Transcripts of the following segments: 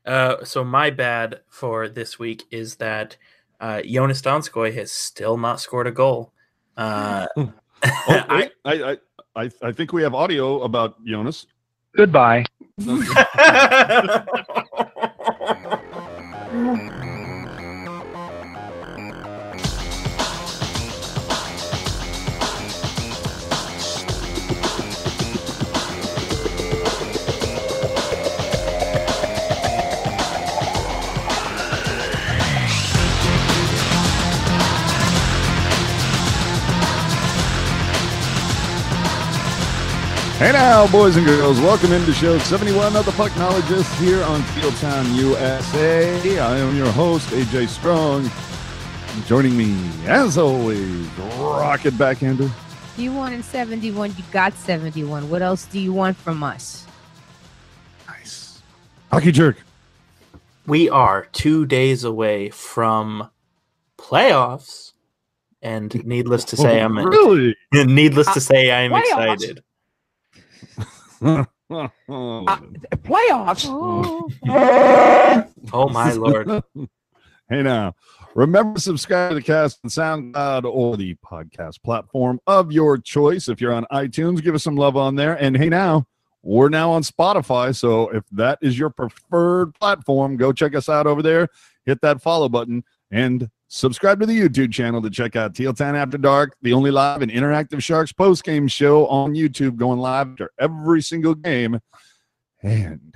So my bad for this week is that Jonas Donskoy has still not scored a goal. Wait, I think we have audio about Jonas. Goodbye. Hey now, boys and girls, welcome into show 71 of the Pucknologists here on Tealtown, USA. I am your host, AJ Strong. Joining me, as always, Rocket Backhander. You wanted 71, you got 71. What else do you want from us? Nice. Hockey Jerk. We are 2 days away from playoffs, and needless to say, I'm really? Needless to say, I'm Playoffs? excited. Playoffs. Oh my lord! Hey now, remember to subscribe to the cast on SoundCloud or the podcast platform of your choice. If you're on iTunes, give us some love on there. And hey now, we're now on Spotify, so if that is your preferred platform, go check us out over there. Hit that follow button and subscribe to the YouTube channel to check out Tealtown After Dark, the only live and interactive Sharks post-game show on YouTube, going live after every single game. And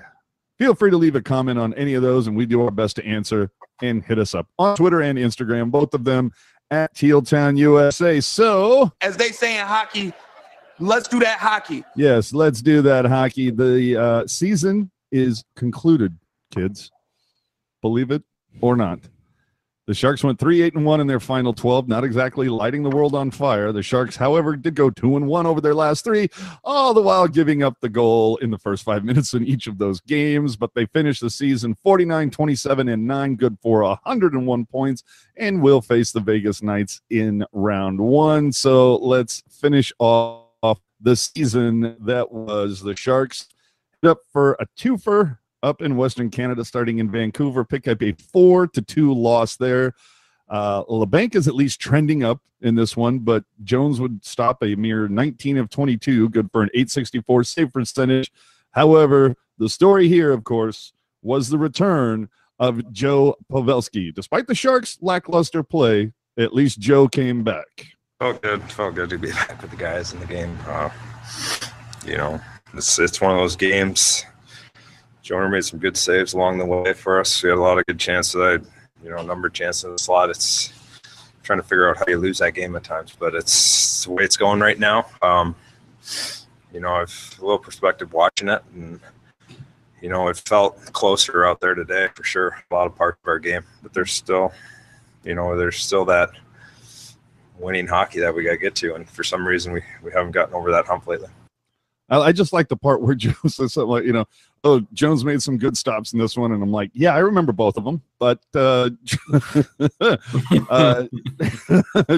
feel free to leave a comment on any of those, and we do our best to answer. And hit us up on Twitter and Instagram, both of them at Tealtown USA. So, as they say in hockey, let's do that hockey. Yes, let's do that hockey. The season is concluded, kids. Believe it or not. The Sharks went 3-8-1 in their final 12, not exactly lighting the world on fire. The Sharks, however, did go 2-1 over their last three, all the while giving up the goal in the first 5 minutes in each of those games. But they finished the season 49-27-9, good for 101 points, and will face the Vegas Knights in round one. So let's finish off the season that was the Sharks. Up for a twofer up in Western Canada, starting in Vancouver, pick up a 4-2 loss there. LeBanc is at least trending up in this one, but Jones would stop a mere 19 of 22, good for an .864 save percentage. However, the story here, of course, was the return of Joe Pavelski. Despite the Sharks' lackluster play, at least Joe came back. Felt good to be back with the guys in the game. It's one of those games. Jonah made some good saves along the way for us. We had a lot of good chances. Numbered chances in the slot. It's trying to figure out how you lose that game at times, but it's the way it's going right now. I've a little perspective watching it, and it felt closer out there today for sure. A lot of parts of our game, but there's still that winning hockey that we got to get to, and for some reason we haven't gotten over that hump lately. I just like the part where Joe says something like, Jones made some good stops in this one. And I'm like, yeah, I remember both of them. But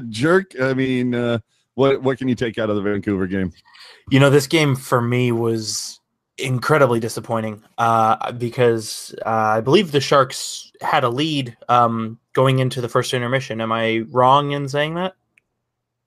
Jerk, I mean, what can you take out of the Vancouver game? This game for me was incredibly disappointing because I believe the Sharks had a lead going into the first intermission. Am I wrong in saying that?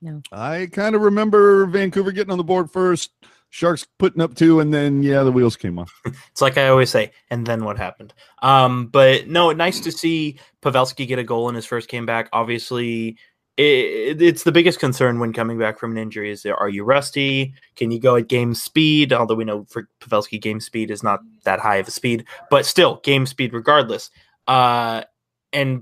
No. I kind of remember Vancouver getting on the board first. Sharks putting up 2, and then, the wheels came off. It's like I always say, and then what happened? But no, nice to see Pavelski get a goal in his first game back. Obviously, it's the biggest concern when coming back from an injury is, are you rusty? Can you go at game speed? Although we know for Pavelski, game speed is not that high of a speed, but still, game speed regardless. And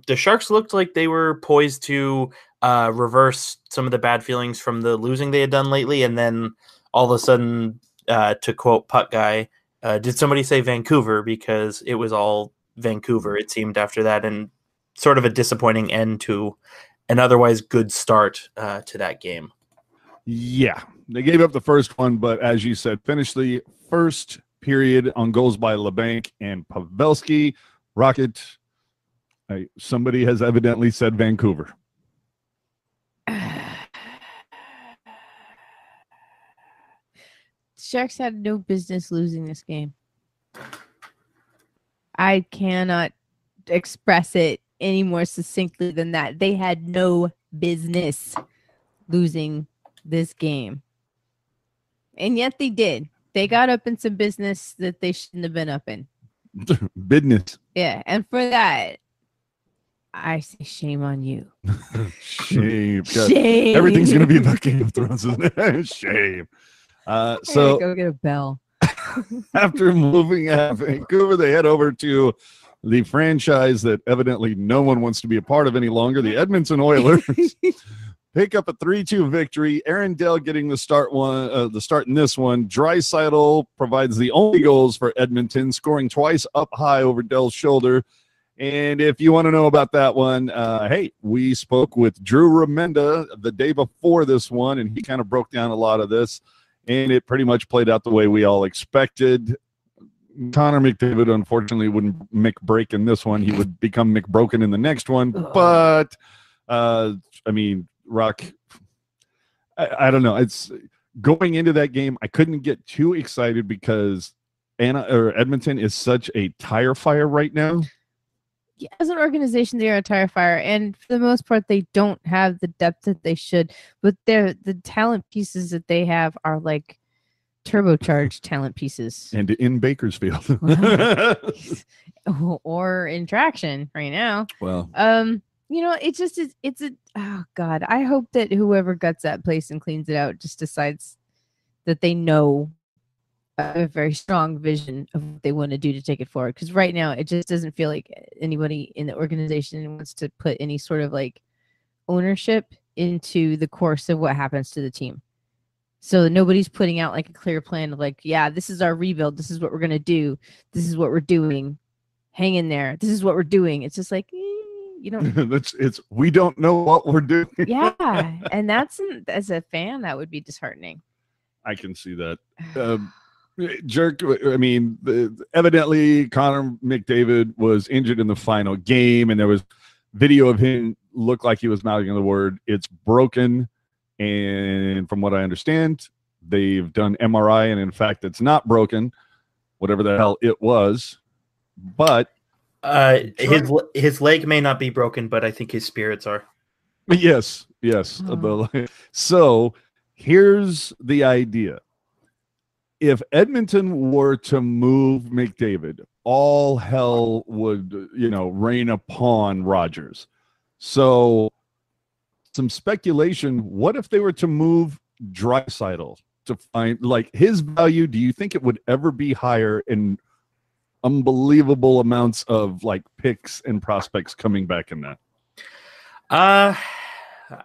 the Sharks looked like they were poised to reverse some of the bad feelings from the losing they had done lately, and then all of a sudden, to quote Puck Guy, did somebody say Vancouver? Because it was all Vancouver, it seemed, after that, and sort of a disappointing end to an otherwise good start to that game. Yeah, they gave up the first one, but as you said, finished the first period on goals by LeBanc and Pavelski. Rocket, somebody has evidently said Vancouver. Sharks had no business losing this game. I cannot express it any more succinctly than that. They had no business losing this game. And yet they did. They got up in some business that they shouldn't have been up in. Business. Yeah. And for that, I say shame on you. Shame. God, Shame. everything's going to be about Game of Thrones, isn't it? Shame. So go get a bell. after moving out of Vancouver, they head over to the franchise that evidently no one wants to be a part of any longer, the Edmonton Oilers. Pick up a 3-2 victory. Aaron Dell getting the start in this one. Draisaitl provides the only goals for Edmonton, scoring twice up high over Dell's shoulder. And if you want to know about that one, hey, we spoke with Drew Remenda the day before this one, and he kind of broke down a lot of this, and it pretty much played out the way we all expected. Connor McDavid, unfortunately, wouldn't McBreak in this one. He would become McBroken in the next one. But, I mean, Rock, I don't know. It's going into that game, I couldn't get too excited because Edmonton is such a tire fire right now. Yeah, as an organization, they are a tire fire, and for the most part, they don't have the depth that they should. But the talent pieces that they have are like turbocharged talent pieces. And in Bakersfield. Or in traction right now. Well, it just is. Oh God, I hope that whoever guts that place and cleans it out just decides that they know a very strong vision of what they want to do to take it forward. Because right now, it just doesn't feel like anybody in the organization wants to put any sort of like ownership into the course of what happens to the team. So nobody's putting out like a clear plan of like, yeah, this is our rebuild. This is what we're going to do. This is what we're doing. Hang in there. This is what we're doing. It's just like, we don't know what we're doing. Yeah. And as a fan, that would be disheartening. I can see that. Jerk, I mean, evidently Connor McDavid was injured in the final game, and there was video of him look like he was mouthing the word, "It's broken." And from what I understand, they've done MRI, and in fact, it's not broken, whatever the hell it was. But his leg may not be broken, but I think his spirits are. Yes. So here's the idea. If Edmonton were to move McDavid, all hell would, rain upon Rogers. So some speculation, what if they were to move Draisaitl to find, like, his value? Do you think it would ever be higher in unbelievable amounts of, like, picks and prospects coming back in that?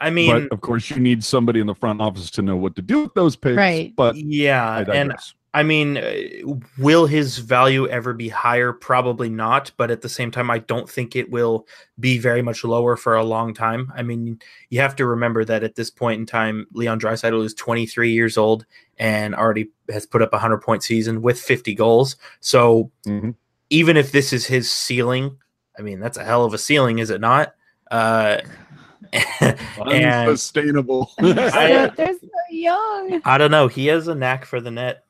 I mean, but of course, you need somebody in the front office to know what to do with those picks. Right. But yeah, and I mean, will his value ever be higher? Probably not. But at the same time, I don't think it will be very much lower for a long time. I mean, you have to remember that at this point in time, Leon Draisaitl is 23 years old and already has put up a 100-point season with 50 goals. So even if this is his ceiling, I mean, that's a hell of a ceiling, is it not? Unsustainable. They're so young. I don't know. He has a knack for the net.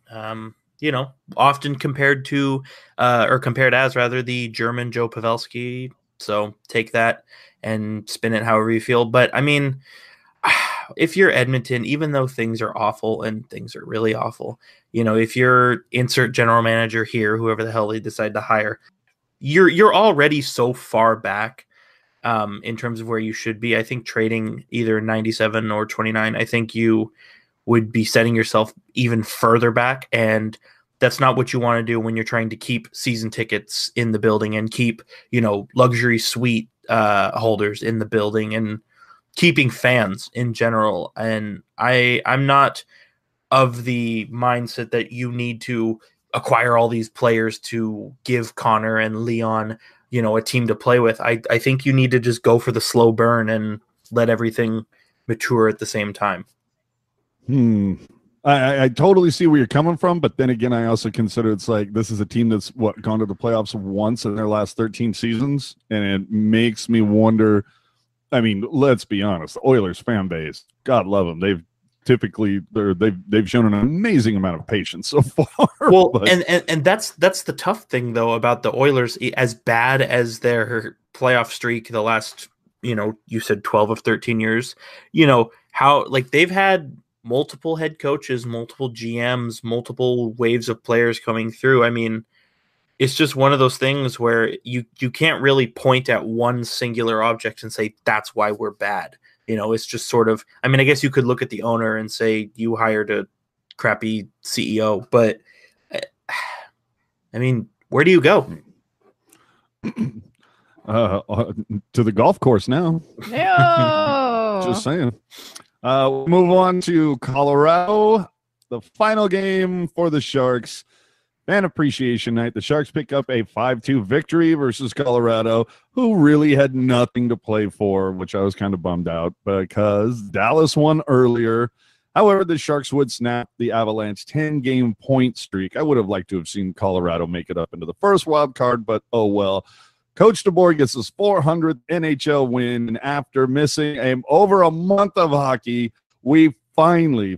Often compared as the German Joe Pavelski. So take that and spin it however you feel. But I mean, if you're Edmonton, even though things are awful and things are really awful, if you're insert general manager here, whoever the hell they decide to hire, you're already so far back. In terms of where you should be. I think trading either 97 or 29, I think you would be setting yourself even further back. And that's not what you want to do when you're trying to keep season tickets in the building and keep, luxury suite holders in the building and keeping fans in general. And I'm not of the mindset that you need to acquire all these players to give Connor and Leon a team to play with. I think you need to just go for the slow burn and let everything mature at the same time. I totally see where you're coming from, but then again, I also consider it's like this is a team that's gone to the playoffs once in their last 13 seasons, and it makes me wonder. I mean, let's be honest, the Oilers fan base, God love them, they've typically they've shown an amazing amount of patience so far. Well, but, and that's the tough thing though about the Oilers. As bad as their playoff streak the last, you said 12 of 13 years, how like they've had multiple head coaches, multiple GMs, multiple waves of players coming through. I mean, it's just one of those things where you can't really point at one singular object and say that's why we're bad. It's just sort of, I mean, I guess you could look at the owner and say you hired a crappy CEO, but I mean, where do you go? To the golf course now. No. Just saying. We'll move on to Colorado, the final game for the Sharks. Fan appreciation night. The Sharks pick up a 5-2 victory versus Colorado, who really had nothing to play for, which I was kind of bummed out because Dallas won earlier. However, the Sharks would snap the Avalanche 10-game point streak. I would have liked to have seen Colorado make it up into the first wild card, but oh well. Coach DeBoer gets his 400th NHL win, and after missing over a month of hockey, we finally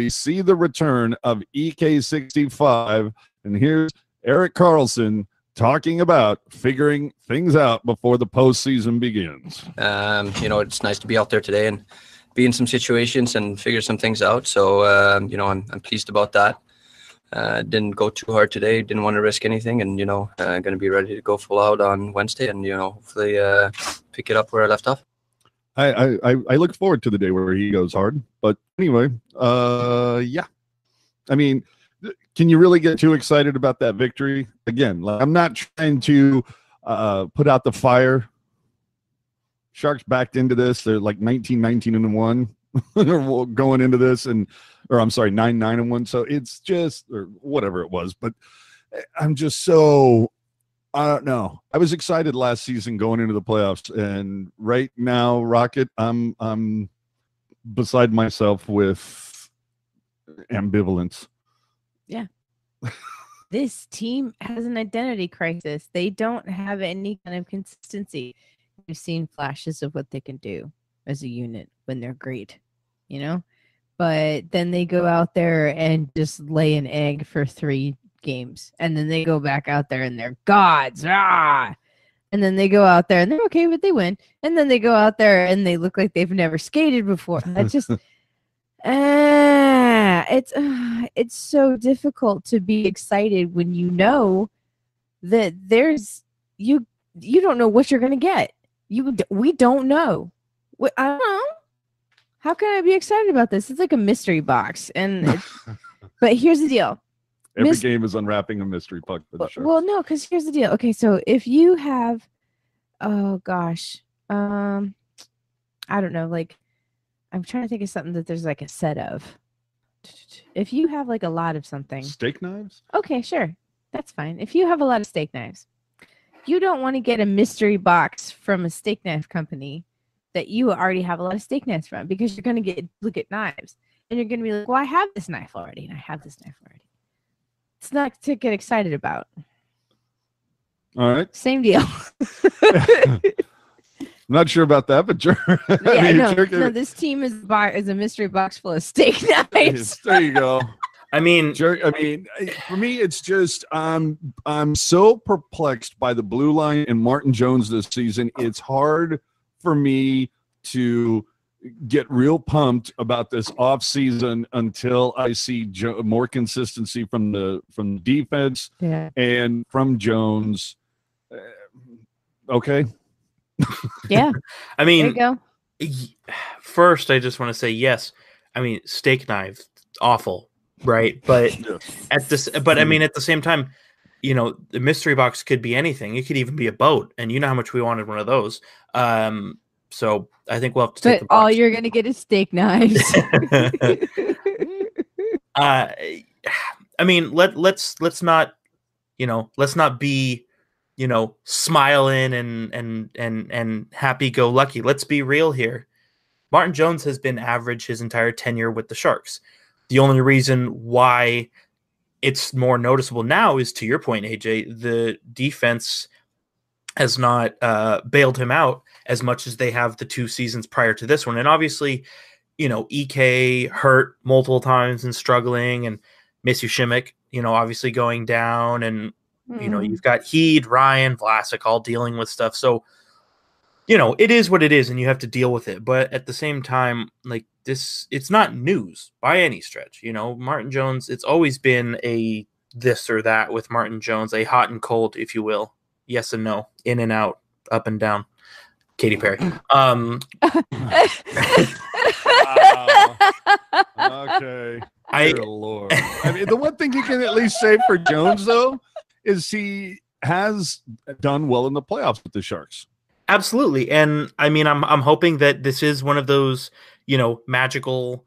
see the return of EK65. And here's Erik Karlsson talking about figuring things out before the postseason begins. It's nice to be out there today and be in some situations and figure some things out. So, I'm pleased about that. Didn't go too hard today. Didn't want to risk anything, and going to be ready to go full out on Wednesday, and hopefully pick it up where I left off. I look forward to the day where he goes hard. But anyway, yeah. I mean, can you really get too excited about that victory? Again, I'm not trying to put out the fire. Sharks backed into this. They're like 19-1 going into this, or I'm sorry, 9-1. So it's just, or whatever it was. But I'm just so, I don't know. I was excited last season going into the playoffs, and right now, Rocket, I'm beside myself with ambivalence. Yeah. This team has an identity crisis. They don't have any kind of consistency. We've seen flashes of what they can do as a unit when they're great, but then they go out there and just lay an egg for 3 games, and then they go back out there and they're gods, and then they go out there and they're okay, but they win, and then they go out there and they look like they've never skated before. That's just it's so difficult to be excited when you know that you don't know what you're gonna get. We don't know. I don't know. How can I be excited about this? It's like a mystery box, but here's the deal. Every game is unwrapping a mystery puck for the Sharks. Well, no, because here's the deal. Okay, so if you have, oh gosh, I don't know, like I'm trying to think of something that there's like a set of. If you have like a lot of something. Steak knives? Okay, sure. That's fine. If you have a lot of steak knives, you don't want to get a mystery box from a steak knife company that you already have a lot of steak knives from, because you're going to look at knives and you're going to be like, well, I have this knife already and I have this knife already. It's not to get excited about. All right. Same deal. I'm not sure about that, but sure. Yeah, no, this team is a mystery box full of steak knives. There you go. I mean, for me, it's just I'm so perplexed by the blue line and Martin Jones this season. It's hard for me to get real pumped about this off season until I see more consistency from the defense and from Jones. Okay. Yeah. I mean, there you go. First, I just want to say yes. I mean, steak knife, awful, right? But at the same time, the mystery box could be anything. It could even be a boat, and you know how much we wanted one of those. So I think we'll have to take the box. All you're gonna get is steak knives. I mean, let's not be smiling and happy go lucky. Let's be real here. Martin Jones has been average his entire tenure with the Sharks. The only reason why it's more noticeable now is, to your point, AJ, the defense has not bailed him out as much as they have the 2 seasons prior to this one. And obviously, EK hurt multiple times and struggling, and Miss Shimmick, obviously going down, and you've got Heed, Ryan, Vlasic all dealing with stuff. So, it is what it is, and you have to deal with it. But at the same time, like this, it's not news by any stretch. Martin Jones, it's always been a this or that with Martin Jones, a hot and cold, if you will. Yes and no, in and out, up and down. Katy Perry. Wow. Okay. Dear Lord. I mean, the one thing you can at least say for Jones, though, is he has done well in the playoffs with the Sharks. Absolutely. And I mean, I'm hoping that this is one of those, magical,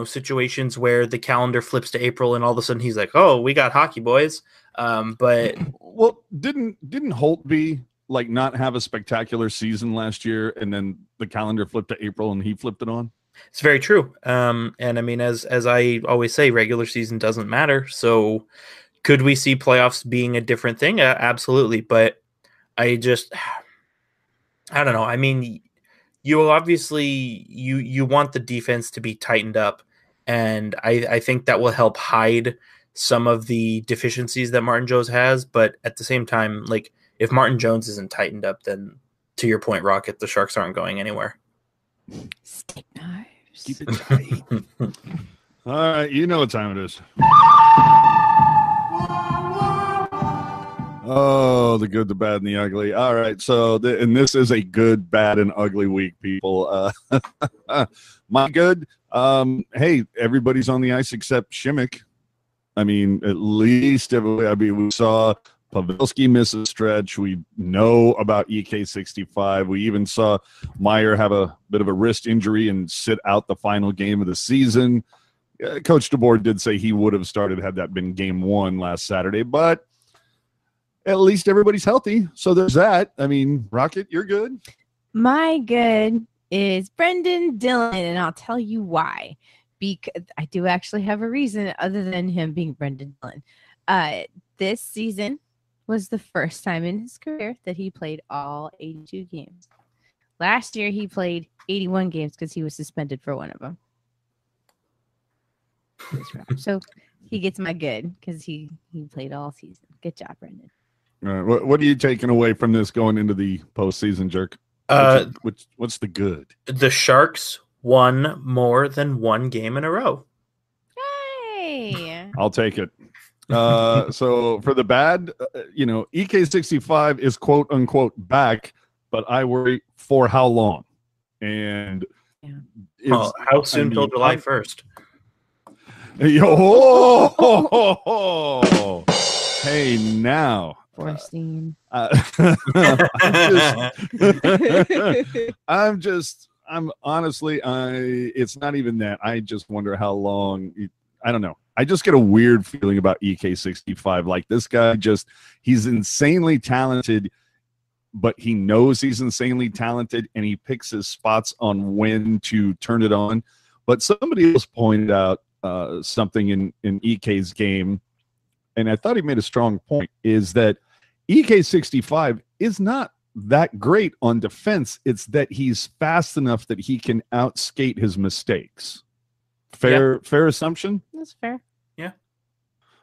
situations where the calendar flips to April and all of a sudden he's like, oh, we got hockey, boys. But well, didn't Holtby not have a spectacular season last year, and then the calendar flipped to April and he flipped it on? It's very true. And I mean, as I always say, regular season doesn't matter. So could we see playoffs being a different thing? Absolutely. But I don't know. I mean, you obviously you want the defense to be tightened up, and I think that will help hide some of the deficiencies that Martin Jones has. But at the same time, if Martin Jones isn't tightened up, then to your point, Rocket, the Sharks aren't going anywhere. Steak knives. Keep it tight. All right, you know what time it is. Oh, the good, the bad, and the ugly. All right, so and this is a good, bad, and ugly week, people. My good, hey, everybody's on the ice except Shimmick. I mean, at least we saw Pavelski miss a stretch. We know about EK65. We even saw Meyer have a bit of a wrist injury and sit out the final game of the season. Coach DeBoer did say he would have started had that been game one last Saturday, but at least everybody's healthy. So there's that. I mean, Rocket, you're good. My good is Brendan Dillon, and I'll tell you why. Because I do actually have a reason other than him being Brendan Dillon. This season was the first time in his career that he played all 82 games. Last year, he played 81 games because he was suspended for one of them. So he gets my good because he played all season. Good job, Brendan. All right, what are you taking away from this going into the postseason, Jerk? What's the good? The Sharks won more than one game in a row. Hey! I'll take it. So for the bad, EK65 is quote unquote back, but I worry for how long. And how soon till July 1st? Hey, now. Forcing. I'm honestly, it's not even that. I just wonder how long. I don't know. I just get a weird feeling about EK65. Like this guy he's insanely talented, but he knows he's insanely talented and he picks his spots on when to turn it on. But somebody else pointed out something in EK's game, and I thought he made a strong point, is that EK65 is not that great on defense. It's that he's fast enough that he can outskate his mistakes. Fair assumption? That's fair. Yeah.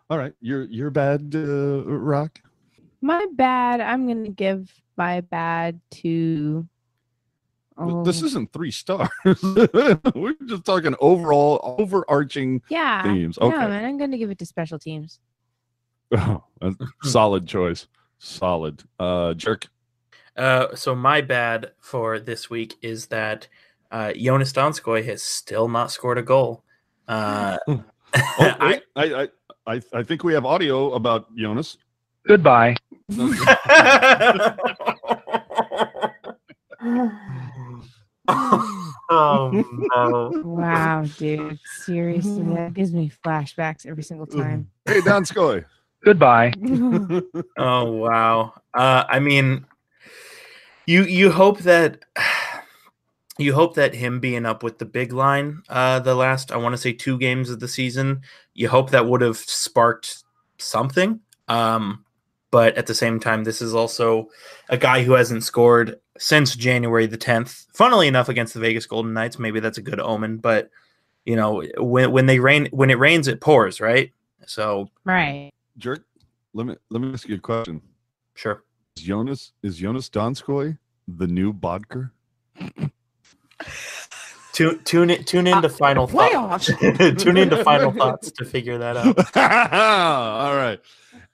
All right. You're bad, Rock? My bad, I'm going to give my bad to... This isn't 3 stars. We're just talking overall, overarching themes. Okay. Yeah, man, I'm going to give it to special teams. Oh, solid choice. Solid. Jerk. So my bad for this week is that Jonas Donskoy has still not scored a goal. I think we have audio about Jonas. Goodbye. Oh no! Wow, dude. Seriously, that gives me flashbacks every single time. Hey, Donskoy. Goodbye. Oh wow! I mean, you hope that him being up with the big line the last, I want to say, 2 games of the season, you hope that would have sparked something. But But at the same time, this is also a guy who hasn't scored since January the 10th. Funnily enough, against the Vegas Golden Knights, maybe that's a good omen. But when it rains, it pours, right? So Right. Jerk, let me ask you a question. Sure. Is Jonas Donskoy the new Bodker? Tune in to Final Thoughts. Tune in to Final Thoughts to figure that out. All right.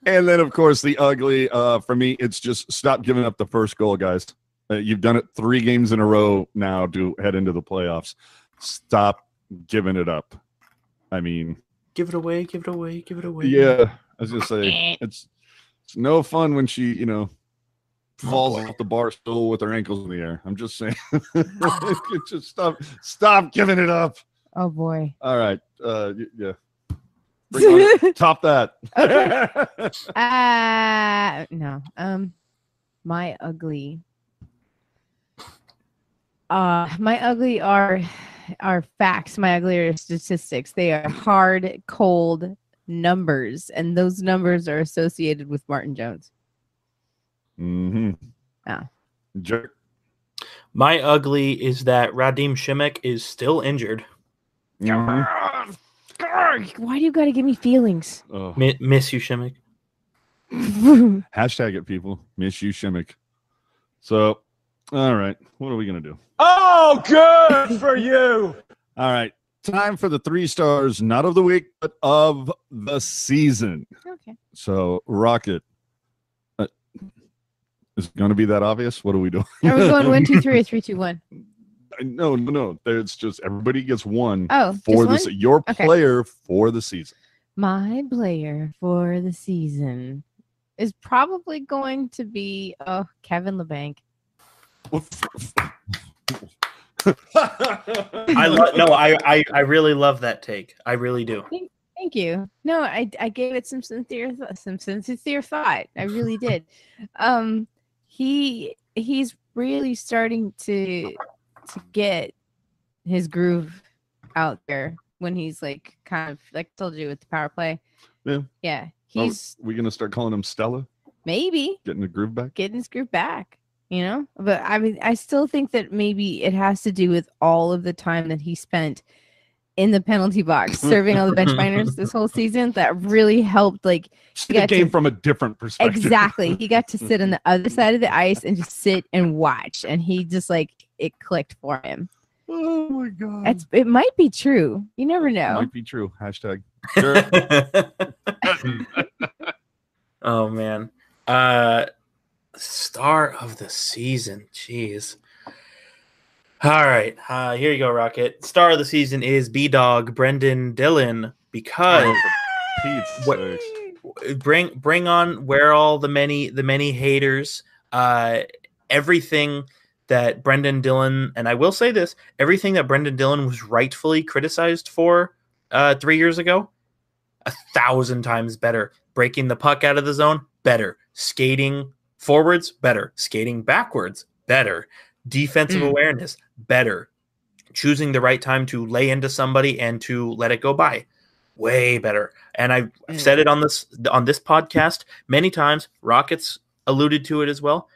And then, of course, the ugly, for me, it's just stop giving up the first goal, guys. You've done it 3 games in a row now to head into the playoffs. Stop giving it up. I mean, give it away. Yeah, I was going to say, it's no fun when she, falls off the bar stool with her ankles in the air. I'm just saying. Just stop giving it up. Oh, boy. All right. Yeah. Top that. No. My ugly. My ugly are facts. My ugly are statistics. They are hard, cold numbers, and those numbers are associated with Martin Jones. Mm-hmm. Yeah. Jerk. My ugly is that Radim Šimek is still injured. Mm-hmm. Why do you got to give me feelings? Oh. Miss you, Šimek. Hashtag it, people. Miss you, Šimek. So, all right. What are we going to do? Oh, good for you. All right. Time for the 3 stars, not of the week, but of the season. Okay. So, Rocket. Is it going to be that obvious? What are we doing? Are we going 1, 2, 3, or 3, 2, 1? No. It's just everybody gets one for this. Your player for the season. My player for the season is probably going to be Kevin LeBanc. I really love that take. I really do. Thank you. No, I gave it some sincere thought. I really did. He's really starting to get his groove out there when he's like kind of like I told you with the power play. Yeah. He's we gonna start calling him Stella? Maybe getting the groove back. Getting his groove back. But I mean, I still think that maybe it has to do with all of the time that he spent in the penalty box serving all the bench minors this whole season. That really helped. Like, he came from a different perspective. Exactly. He got to sit on the other side of the ice and just sit and watch, and he just it clicked for him. Oh my god! It might be true. You never know. It might be true. Hashtag. Oh man. Star of the season. Jeez. All right. Here you go, Rocket. Star of the season is B-Dog Brendan Dillon because bring on where all the many haters. Everything that Brendan Dillon, and I will say this, everything that Brendan Dillon was rightfully criticized for 3 years ago, 1,000 times better. Breaking the puck out of the zone, better. Skating forwards, better. Skating backwards, better. Defensive awareness, better. Choosing the right time to lay into somebody and to let it go by, way better. And I've said it on this podcast many times. Rockets alluded to it as well.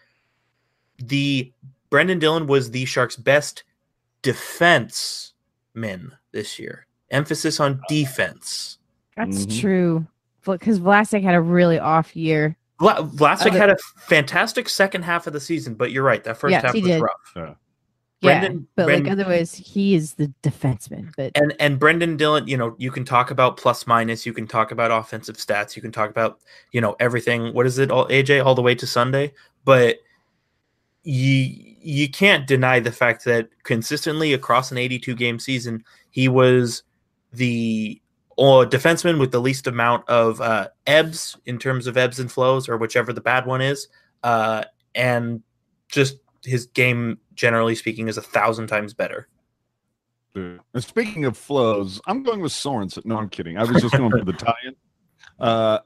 The Brendan Dillon was the Sharks' best defenseman this year. Emphasis on defense. That's true. Because Vlasic had a really off year. Vlasic had a fantastic second half of the season, but you're right. That first half was rough. Otherwise, he is the defenseman. But and Brendan Dillon, you can talk about plus minus, you can talk about offensive stats, you can talk about everything. What is it, AJ, all the way to Sunday? But you can't deny the fact that consistently across an 82-game season, he was the defenseman with the least amount of ebbs in terms of ebbs and flows, or whichever the bad one is, and just his game, generally speaking, is 1,000 times better. And speaking of flows, I'm going with Sorensen. No, I'm kidding. I was just going for the tie-in. I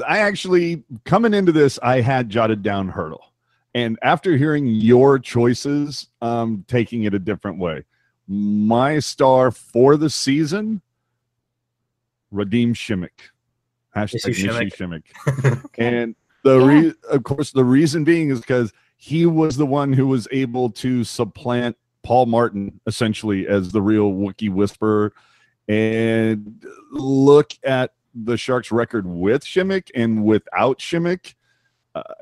actually, coming into this, I had jotted down Hurdle. And after hearing your choices, taking it a different way. My star for the season, Radim Šimek. Hashtag Shimek. Okay. And Of course, the reason being is because he was the one who was able to supplant Paul Martin essentially as the real Wookiee Whisperer. And look at the Sharks' record with Shimmick and without Shimmick.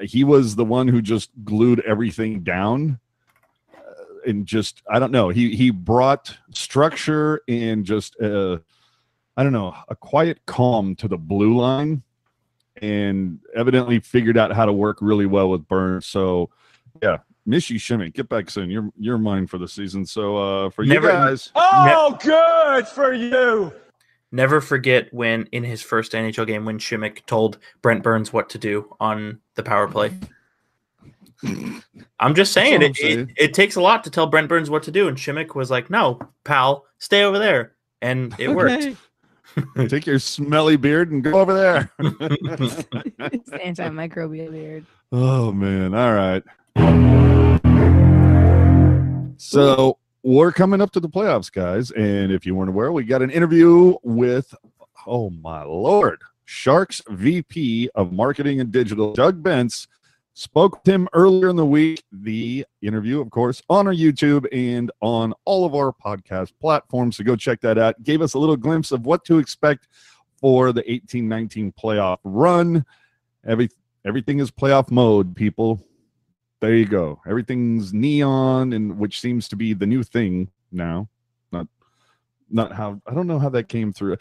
He was the one who just glued everything down. And just, I don't know, he brought structure and just, a quiet calm to the blue line, and evidently figured out how to work really well with Burns. So, yeah, miss you, Shimmick. Get back soon. You're mine for the season. So, for you guys. Oh, good for you. Never forget when, in his first NHL game, when Shimmick told Brent Burns what to do on the power play. I'm just saying, it takes a lot to tell Brent Burns what to do, and Shimmick was like, "No, pal, stay over there," and it worked. Take your smelly beard and go over there. It's antimicrobial beard. Oh man! All right. So we're coming up to the playoffs, guys, and if you weren't aware, we got an interview with, oh my lord, Sharks VP of Marketing and Digital, Doug Bentz. Spoke with him earlier in the week. The interview, of course, on our YouTube and on all of our podcast platforms. So go check that out. Gave us a little glimpse of what to expect for the 18-19 playoff run. Everything is playoff mode, people. There you go. Everything's neon, and which seems to be the new thing now. Not how, I don't know how that came through.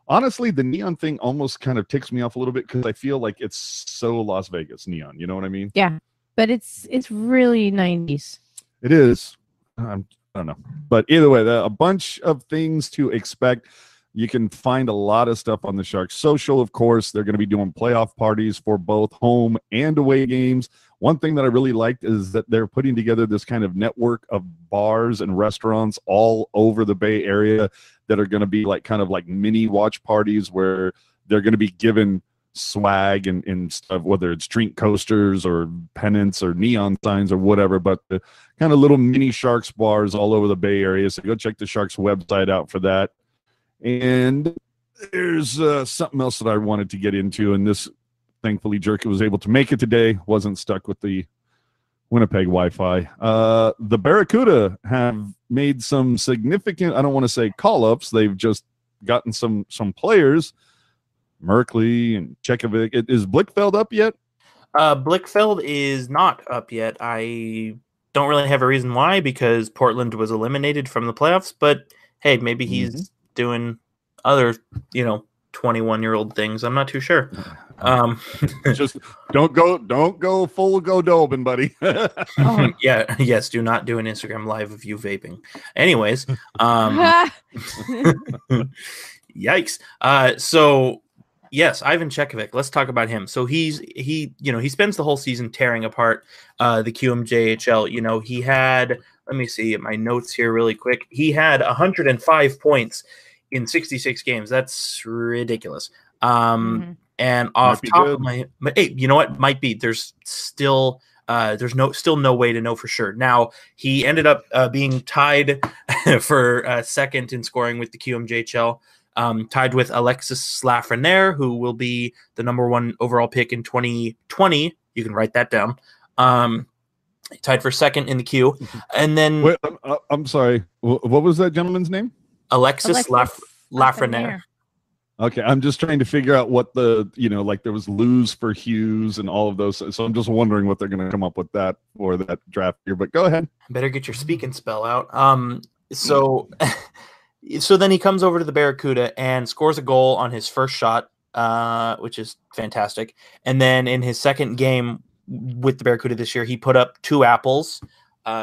Honestly, the neon thing almost kind of ticks me off a little bit because I feel like it's so Las Vegas neon. You know what I mean? Yeah, but it's really 90s. It is. I don't know. But either way, a bunch of things to expect. You can find a lot of stuff on the Sharks social, of course. They're going to be doing playoff parties for both home and away games. One thing that I really liked is that they're putting together this kind of network of bars and restaurants all over the Bay Area that are going to be like kind of like mini watch parties where they're going to be given swag and stuff, whether it's drink coasters or pennants or neon signs or whatever, but the kind of little mini Sharks bars all over the Bay Area. So go check the Sharks website out for that. And there's something else that I wanted to get into, and this, thankfully, Jerky was able to make it today, wasn't stuck with the Winnipeg Wi-Fi. The Barracuda have made some significant, I don't want to say call-ups, they've just gotten some players, Merkley and Chekovic. Is Blickfeld up yet? Blickfeld is not up yet. I don't really have a reason why, because Portland was eliminated from the playoffs, but hey, maybe he's doing other, 21-year-old things. I'm not too sure. Just don't go full Godolphin, buddy. Yeah, yes, do not do an Instagram live of you vaping. Anyways, yikes. So yes, Ivan Chekovic, let's talk about him. So he spends the whole season tearing apart the QMJHL. He had, let me see my notes here really quick. He had 105 points in 66 games. That's ridiculous. And off top of my, but hey, you know what? Might be. There's still no way to know for sure. Now he ended up being tied for second in scoring with the QMJHL, tied with Alexis Lafreniere, who will be the #1 overall pick in 2020. You can write that down. Tied for second in the queue, and then wait, I'm sorry. What was that gentleman's name? Alexis Lafreniere. Okay, I'm just trying to figure out what the, like there was Lose for Hughes and all of those. So I'm just wondering what they're going to come up with that for that draft here. But go ahead. Better get your speak and spell out. So then he comes over to the Barracuda and scores a goal on his first shot, which is fantastic. And then in his second game with the Barracuda this year, he put up 2 apples.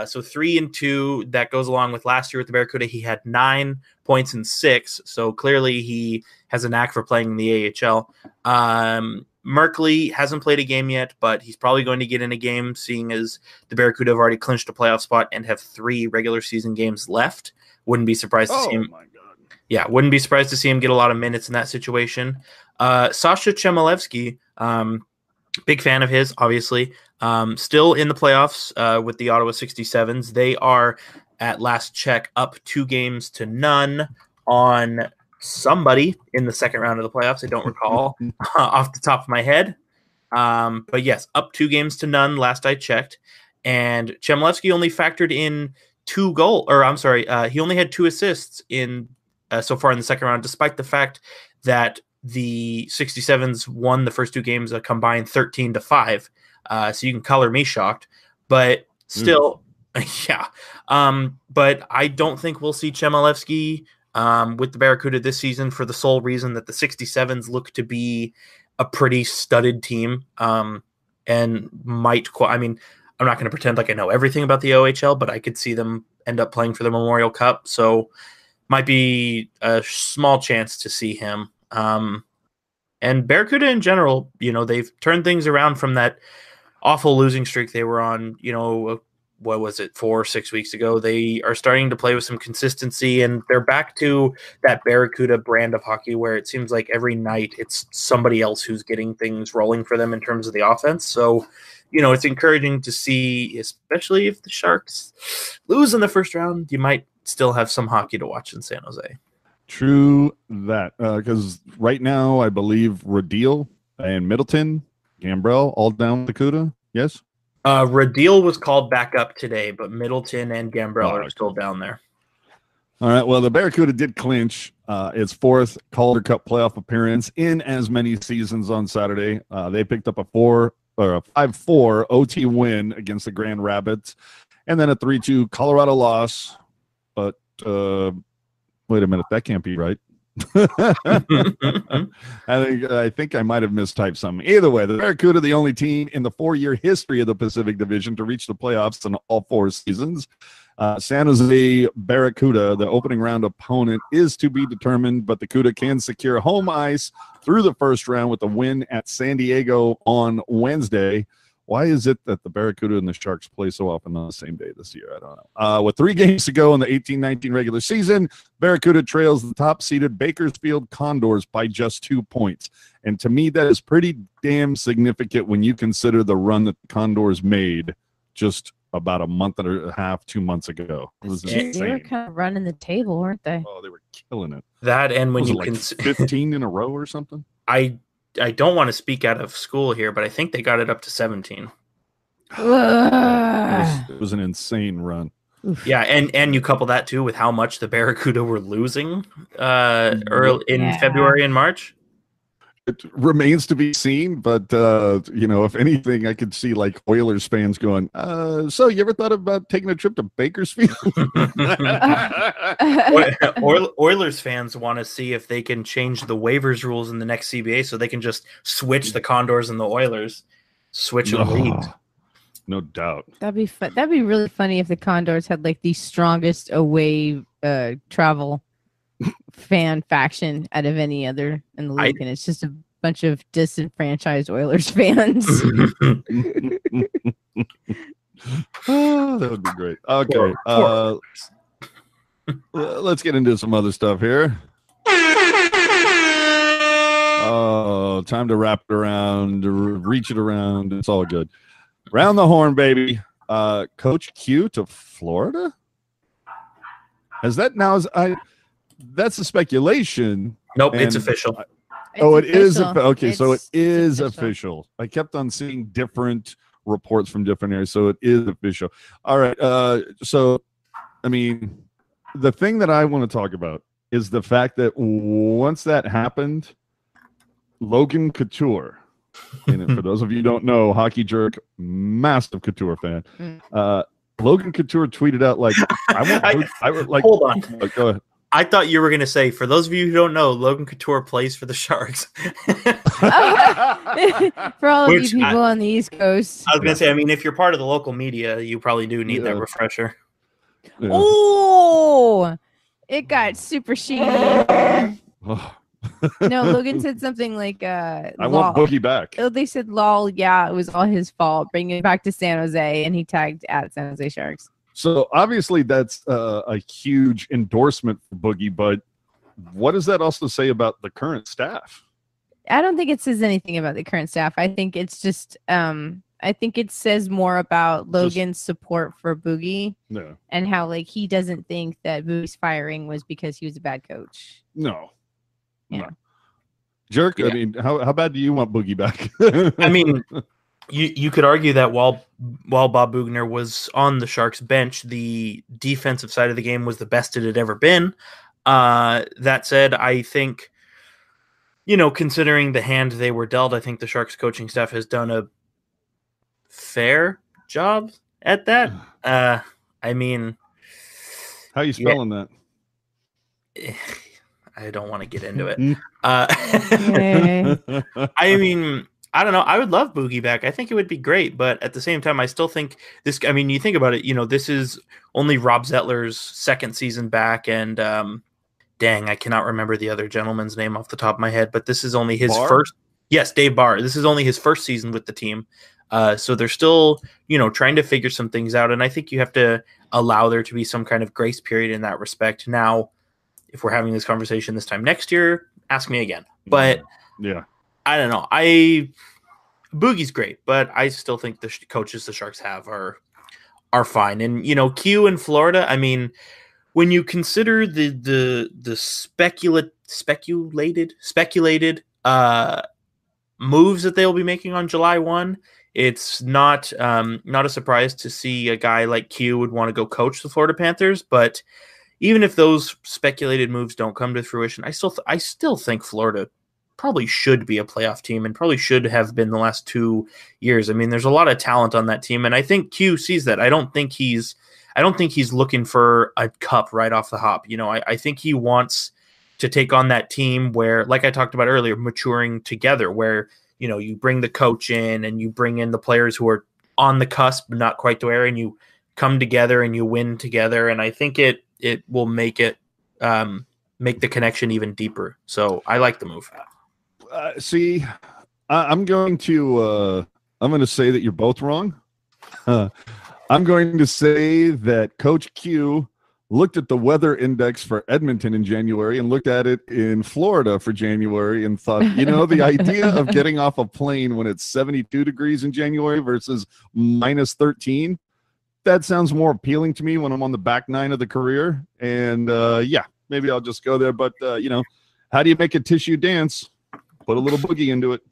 So 3 and 2, that goes along with last year with the Barracuda. He had 9 points in 6. So clearly he has a knack for playing in the AHL. Merkley hasn't played a game yet, but he's probably going to get in a game, seeing as the Barracuda have already clinched a playoff spot and have 3 regular season games left. Wouldn't be surprised to see him. My God. Yeah, wouldn't be surprised to see him get a lot of minutes in that situation. Sasha Chmelevski, big fan of his, obviously. Still in the playoffs with the Ottawa 67s. They are, at last check, up 2-0 on somebody in the second round of the playoffs. I don't recall off the top of my head. But yes, up 2-0 last I checked. And Chmelevski only factored in 2 goals, or I'm sorry, he only had 2 assists in so far in the second round, despite the fact that the 67s won the first 2 games a combined 13-5. So you can color me shocked, but still, yeah. But I don't think we'll see Chmelevski with the Barracuda this season for the sole reason that the 67s look to be a pretty studded team, and might. I mean, I'm not going to pretend like I know everything about the OHL, but I could see them end up playing for the Memorial Cup. So might be a small chance to see him. And Barracuda in general, they've turned things around from that awful losing streak they were on, what was it, 4 or 6 weeks ago. They are starting to play with some consistency, and they're back to that Barracuda brand of hockey where it seems like every night it's somebody else who's getting things rolling for them in terms of the offense. So, it's encouraging to see, especially if the Sharks lose in the first round, you might still have some hockey to watch in San Jose. True that, because right now I believe Radil and Middleton, Gambrell, all down with the CUDA, yes? Radil was called back up today, but Middleton and Gambrell are still down there. All right, well, the Barracuda did clinch its 4th Calder Cup playoff appearance in as many seasons on Saturday. They picked up a 5-4 OT win against the Grand Rapids, and then a 3-2 Colorado loss. But wait a minute, that can't be right. I think I might have mistyped something. Either way, the Barracuda, the only team in the 4-year history of the Pacific Division to reach the playoffs in all 4 seasons. San Jose Barracuda, the opening round opponent, is to be determined, but the CUDA can secure home ice through the first round with a win at San Diego on Wednesday. Why is it that the Barracuda and the Sharks play so often on the same day this year? I don't know. With 3 games to go in the 18-19 regular season, Barracuda trails the top-seeded Bakersfield Condors by just 2 points. And to me, that is pretty damn significant when you consider the run that the Condors made just about a month and a half, 2 months ago. It was insane. They were kind of running the table, weren't they? Oh, they were killing it. That, and when you can 15 in a row or something? I don't want to speak out of school here, but I think they got it up to 17. It was an insane run. Yeah, and you couple that too with how much the Barracuda were losing early in February and March. It remains to be seen, but if anything, I could see like Oilers fans going, so you ever thought about taking a trip to Bakersfield? Oilers fans want to see if they can change the waivers rules in the next CBA so they can just switch the Condors and the Oilers, switch them leagues. No doubt. That'd be fun. That'd be really funny if the Condors had like the strongest away travel fan faction out of any other in the league, and it's just a bunch of disenfranchised Oilers fans. Oh, that would be great. Okay, let's get into some other stuff here. Oh, time to wrap it around, reach it around. It's all good. Round the horn, baby. Coach Q to Florida. Has that now? That's a speculation. Nope, it's official. It is. Okay, so it is official. I kept on seeing different reports from different areas, so it is official. All right. So, I mean, the thing that I want to talk about is the fact that once that happened, Logan Couture, and for those of you who don't know, Hockey Jerk, massive Couture fan. Logan Couture tweeted out like, "I would like." Hold on. Go ahead. I thought you were going to say, for those of you who don't know, Logan Couture plays for the Sharks. For all of you people on the East Coast. I was going to say, I mean, if you're part of the local media, you probably do need that refresher. Yeah. Oh, it got super shady. No, Logan said something like, I want Boogie back. Oh, they said, lol, yeah, it was all his fault. Bring it back to San Jose. And he tagged at San Jose Sharks. So obviously that's a huge endorsement for Boogie, but what does that also say about the current staff? I don't think it says anything about the current staff. I think it's just I think it says more about Logan's support for Boogie and how like he doesn't think that Boogie's firing was because he was a bad coach. No. Yeah. Jerk, Yeah. I mean, how bad do you want Boogie back? I mean, you could argue that while Bob Bugner was on the Sharks bench, the defensive side of the game was the best it had ever been. That said, I think, considering the hand they were dealt, I think the Sharks coaching staff has done a fair job at that. I mean, how you spelling that? I don't want to get into it. Okay. I mean, I don't know. I would love Boogie back. I think it would be great, but at the same time, I still think this. I mean, you think about it. This is only Rob Zettler's second season back, and dang, I cannot remember the other gentleman's name off the top of my head. But this is only his first. Yes, Dave Barr. This is only his first season with the team, so they're still, trying to figure some things out. And I think you have to allow there to be some kind of grace period in that respect. Now, if we're having this conversation this time next year, ask me again. But yeah, I don't know. Boogie's great, but I still think the coaches the Sharks have are fine. And Q in Florida. I mean, when you consider the speculated moves that they'll be making on July 1, it's not a surprise to see a guy like Q would want to go coach the Florida Panthers. But even if those speculated moves don't come to fruition, I still think Florida probably should be a playoff team and probably should have been the last 2 years. I mean, there's a lot of talent on that team, and I think Q sees that. I don't think he's looking for a cup right off the hop. I think he wants to take on that team where, like I talked about earlier, maturing together, where you bring the coach in and you bring in the players who are on the cusp, but not quite there, and you come together and you win together. And I think it will make the connection even deeper. So I like the move. See, I'm going to say that you're both wrong. I'm going to say that Coach Q looked at the weather index for Edmonton in January and looked at it in Florida for January and thought, the idea of getting off a plane when it's 72 degrees in January versus minus 13, that sounds more appealing to me when I'm on the back nine of the career. And maybe I'll just go there. But, how do you make a tissue dance? Put a little boogie into it.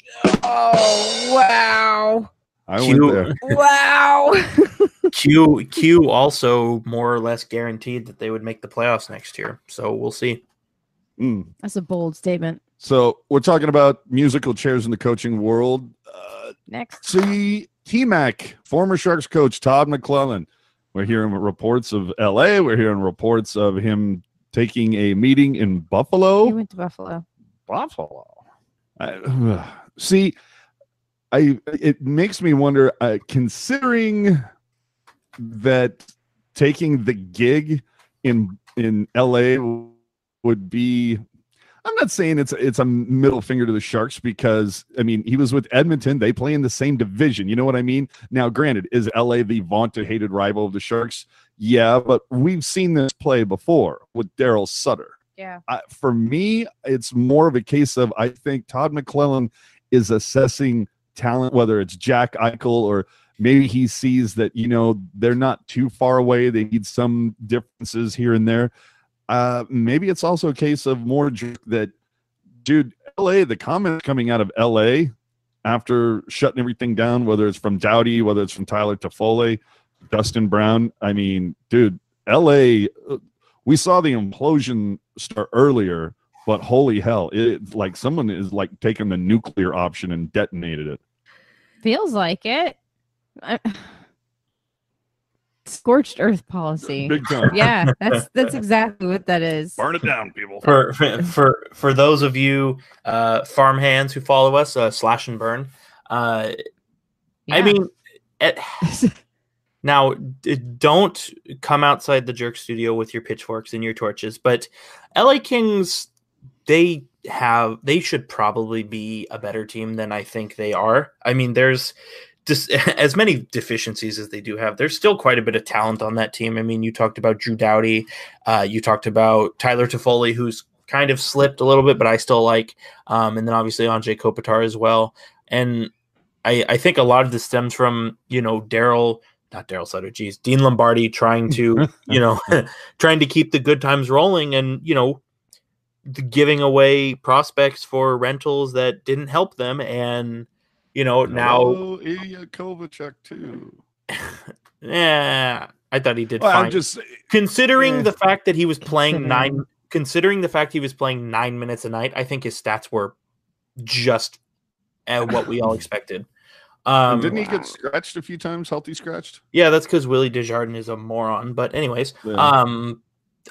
Oh, wow. I went there. Wow. Q also more or less guaranteed that they would make the playoffs next year. So we'll see. That's a bold statement. So we're talking about musical chairs in the coaching world. Next. See, T-Mac, former Sharks coach Todd McClellan. We're hearing reports of L.A. We're hearing reports of him taking a meeting in Buffalo. He went to Buffalo. It makes me wonder, considering that taking the gig in LA would be, I'm not saying it's a middle finger to the Sharks, because I mean, he was with Edmonton, they play in the same division, you know what I mean? Now granted, is LA the vaunted hated rival of the Sharks? Yeah, but we've seen this play before with Daryl Sutter. Yeah. For me, it's more of a case of, I think Todd McClellan is assessing talent, whether it's Jack Eichel or maybe he sees that, they're not too far away. They need some differences here and there. Maybe it's also a case of more that, dude, LA, the comments coming out of LA after shutting everything down, whether it's from Doughty, whether it's from Tyler Toffoli, Dustin Brown. I mean, dude, LA, we saw the implosion start earlier, but holy hell, it's like someone is like taking the nuclear option and detonated it. Feels like it. Scorched earth policy. Big time. Yeah, that's exactly what that is. Burn it down, people. For those of you farm hands who follow us, slash and burn. I mean, now don't come outside the Jerk studio with your pitchforks and your torches. But LA Kings, they should probably be a better team than I think they are. I mean, there's just as many deficiencies as they do have. There's still quite a bit of talent on that team. I mean, you talked about Drew Doughty. You talked about Tyler Toffoli, who's kind of slipped a little bit, but I still like. And then obviously Anze Kopitar as well. And I think a lot of this stems from, Dean Lombardi trying to, trying to keep the good times rolling. And, giving away prospects for rentals that didn't help them, and now Ilya Kovalchuk too. Yeah, I thought he did Well, fine. I'm just Considering the fact that he was playing 9 minutes a night, I think his stats were just what we all expected. and didn't he get scratched a few times? Healthy scratched? Yeah, that's because Willie Desjardins is a moron. But anyways, Yeah.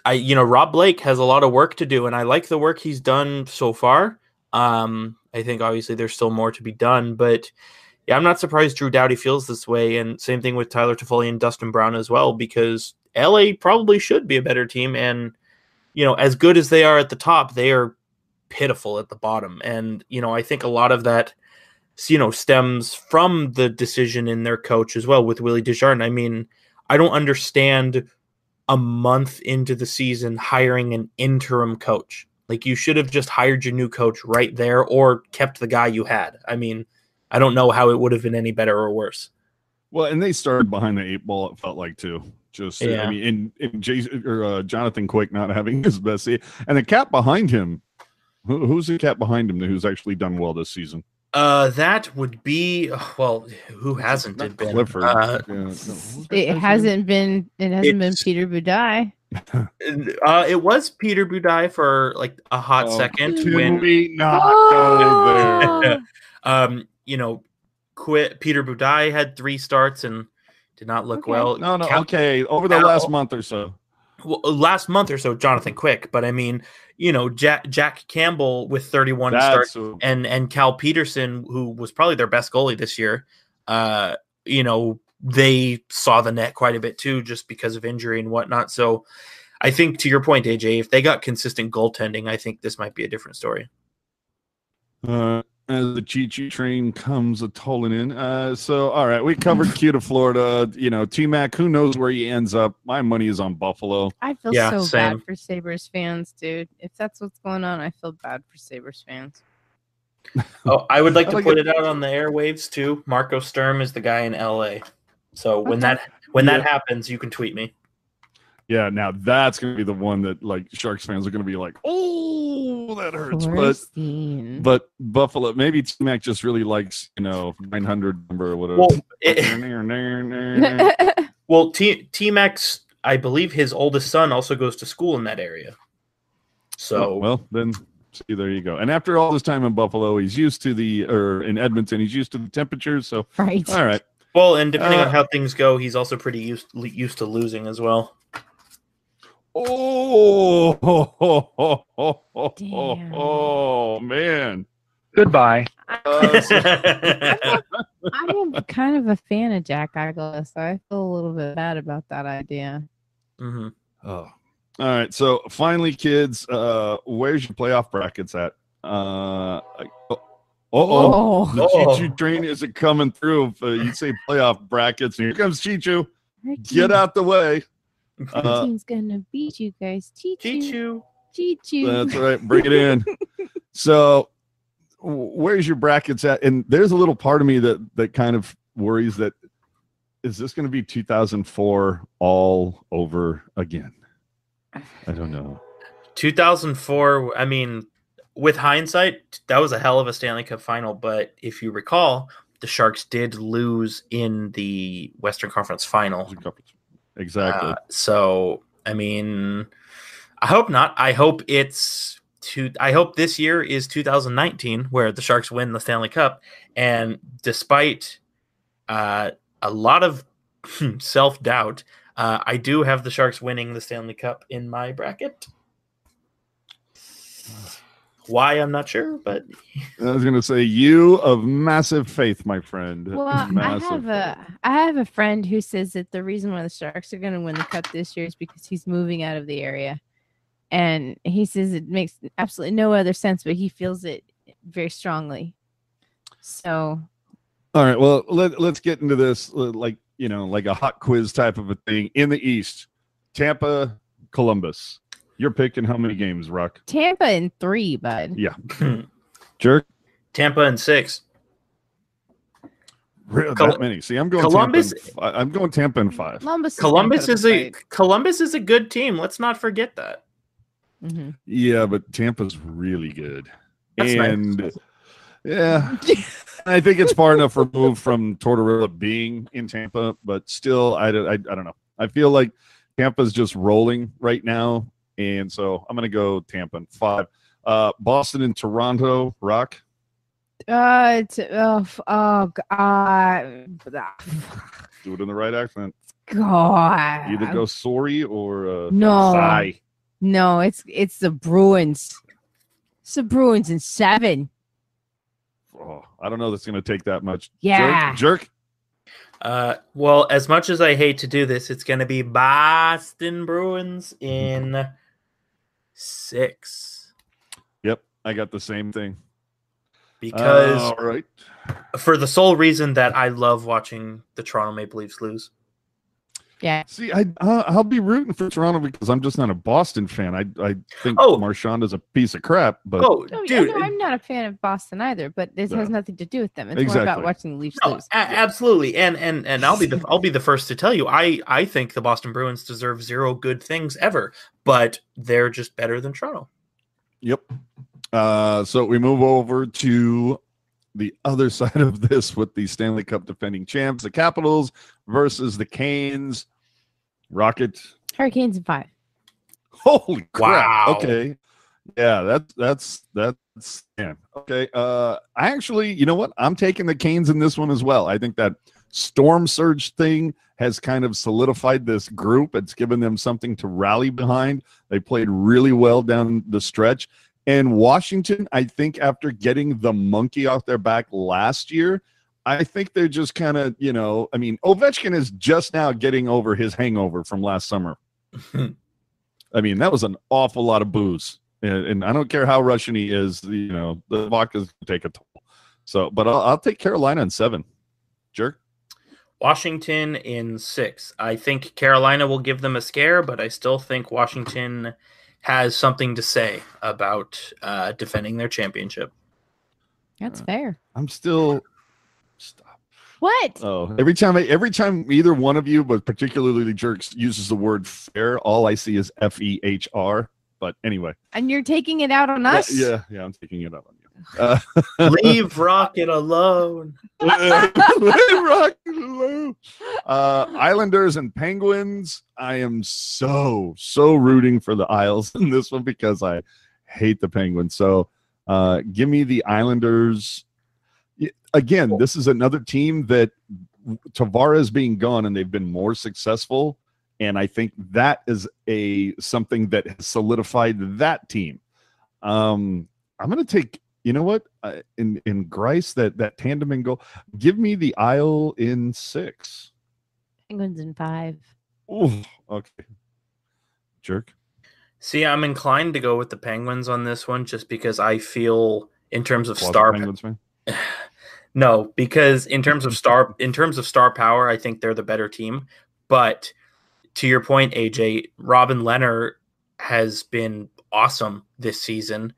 Rob Blake has a lot of work to do, and I like the work he's done so far. I think obviously there's still more to be done, but yeah, I'm not surprised Drew Doughty feels this way, and same thing with Tyler Toffoli and Dustin Brown as well, because LA probably should be a better team, and as good as they are at the top, they are pitiful at the bottom, and I think a lot of that stems from the decision in their coach as well with Willie Desjardins. I mean, I don't understand a month into the season hiring an interim coach. Like, you should have just hired your new coach right there, or kept the guy you had. I mean, I don't know how it would have been any better or worse. Well, and they started behind the 8 ball, it felt like, too. Just, Yeah. I mean, in Jonathan Quick not having his best season. And the cap behind him, who's the cap behind him who's actually done well this season? That would be, who hasn't it been? Clifford. It hasn't been Peter Budaj. It was Peter Budaj for like a hot second. Can we not go there? Peter Budaj had 3 starts and did not look well. No, over the last month or so. Well, last month or so, Jonathan Quick, but I mean, Jack Campbell with 31 starts, and Cal Peterson, who was probably their best goalie this year. They saw the net quite a bit too, just because of injury and whatnot. So I think, to your point, AJ, if they got consistent goaltending, I think this might be a different story. As the choo-choo train comes a-tolling in. So, all right, we covered Q to Florida. T-Mac, who knows where he ends up? My money is on Buffalo. I feel bad for Sabres fans, dude. If that's what's going on, I feel bad for Sabres fans. Oh, I would like to put it out on the airwaves, too. Marco Sturm is the guy in LA. So when that happens, you can tweet me. Yeah, now that's going to be the one that, like, Sharks fans are going to be like, oh, that hurts. But Buffalo, maybe T-Mac just really likes, 900 number or whatever. Well, T-Mac's, I believe his oldest son also goes to school in that area. So, then, see, there you go. And after all this time in Buffalo, he's used to in Edmonton, he's used to the temperatures. So, right. All right. Well, and depending on how things go, he's also pretty used to losing as well. Oh, man. Goodbye. I am kind of a fan of Jack Eichel, so I feel a little bit bad about that idea. Mm-hmm. Oh. All right. So finally, kids, where's your playoff brackets at? The Choo-Choo train isn't coming through. If you say playoff brackets, and here comes Choo-Choo. Get out the way. Team's gonna beat you guys. Choo-Choo. That's right. Bring it in. So, where's your brackets at? And there's a little part of me that kind of worries that is this going to be 2004 all over again? I don't know. 2004. I mean, with hindsight, that was a hell of a Stanley Cup final. But if you recall, the Sharks did lose in the Western Conference final. Exactly. So, I mean, I hope not. I hope this year is 2019, where the Sharks win the Stanley Cup. And despite a lot of self-doubt, I do have the Sharks winning the Stanley Cup in my bracket. Why, I'm not sure, but I was going to say, you of massive faith, my friend. Well, I have a friend who says that the reason why the Sharks are going to win the Cup this year is because he's moving out of the area. And he says it makes absolutely no other sense, but he feels it very strongly. So, all right, well, let's get into this, like a hot quiz type of a thing. In the East, Tampa, Columbus. You're picking how many games, Rock? Tampa in 3, bud. Yeah. Jerk? Tampa in 6. Really, that many? See, I'm going Columbus. I'm going Tampa in 5. Columbus is a good team. Let's not forget that. Yeah, but Tampa's really good. That's and yeah, I think it's far enough removed from Tortorella being in Tampa, but still, I don't know. I feel like Tampa's just rolling right now, and so I'm going to go Tampa in 5. Boston and Toronto, Rock. God. Do it in the right accent. God. Either go sorry or No. sigh. No, it's the Bruins. It's the Bruins in 7. Oh, I don't know that's going to take that much. Yeah. Jerk. Well, as much as I hate to do this, it's going to be Boston Bruins in 6. Yep, I got the same thing. Because all right. For the sole reason that I love watching the Toronto Maple Leafs lose. Yeah. See, I'll be rooting for Toronto because I'm just not a Boston fan. I think Marchand is a piece of crap. But dude, no, I'm not a fan of Boston either. But this has nothing to do with them. It's more Exactly. about watching the Leafs lose. Absolutely, and I'll be the first to tell you. I think the Boston Bruins deserve 0 good things ever, but they're just better than Toronto. Yep. So we move over to the other side of this with the Stanley Cup defending champs, the Capitals versus the Canes. Rocket. Hurricanes in 5. Holy crap. Wow. Okay. Yeah, that's man. Okay. I actually, you know what? I'm taking the Canes in this one as well. I think that storm surge thing has kind of solidified this group. It's given them something to rally behind. They played really well down the stretch. And Washington, I think after getting the monkey off their back last year, I think they're just kind of, I mean, Ovechkin is just now getting over his hangover from last summer. I mean, that was an awful lot of booze. And I don't care how Russian he is, the vodka's take a toll. So, but I'll take Carolina in 7. Jerk. Washington in 6. I think Carolina will give them a scare, but I still think Washington has something to say about defending their championship. That's fair. I'm still stop. What? Oh, every time either one of you, but particularly the Jerks, uses the word fair, all I see is FEHR. But anyway, and you're taking it out on us? Yeah, I'm taking it out on you. Leave Rocket alone. Leave Rocket alone. Islanders and Penguins. I am so rooting for the Isles in this one because I hate the Penguins. So give me the Islanders. Again, this is another team that Tavares being gone and they've been more successful. And I think that is something that has solidified that team. I'm going to take, you know what, in Grice, that tandem and goal. Give me the Isle in 6. Penguins in 5. Ooh, okay. Jerk. See, I'm inclined to go with the Penguins on this one just because I feel in terms of Penguins fan? No, because in terms of star power, I think they're the better team. But to your point, AJ, Robin Lehner has been awesome this season,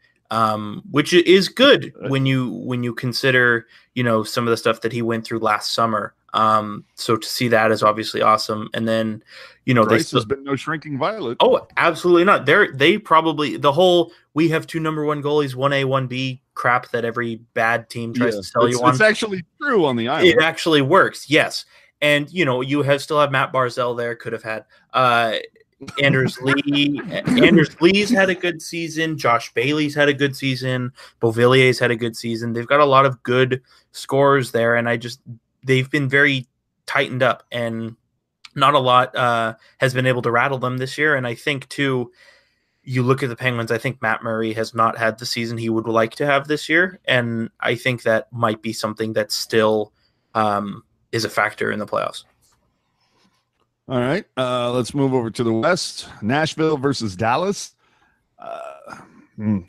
which is good when you consider some of the stuff that he went through last summer. So to see that is obviously awesome. And then Grice has been no shrinking violet. Oh, absolutely not. They probably the whole we have 2 number 1 goalies, 1A, 1B crap that every bad team tries to sell you on. It's actually true on the island. It actually works, yes. And you still have Matt Barzal there. Could have had Anders Lee. Anders Lee's had a good season. Josh Bailey's had a good season. Beauvillier's had a good season. They've got a lot of good scorers there, and they've been very tightened up, and not a lot has been able to rattle them this year. And I think too, you look at the Penguins. I think Matt Murray has not had the season he would like to have this year, and I think that might be something that still is a factor in the playoffs. All right, let's move over to the West. Nashville versus Dallas. You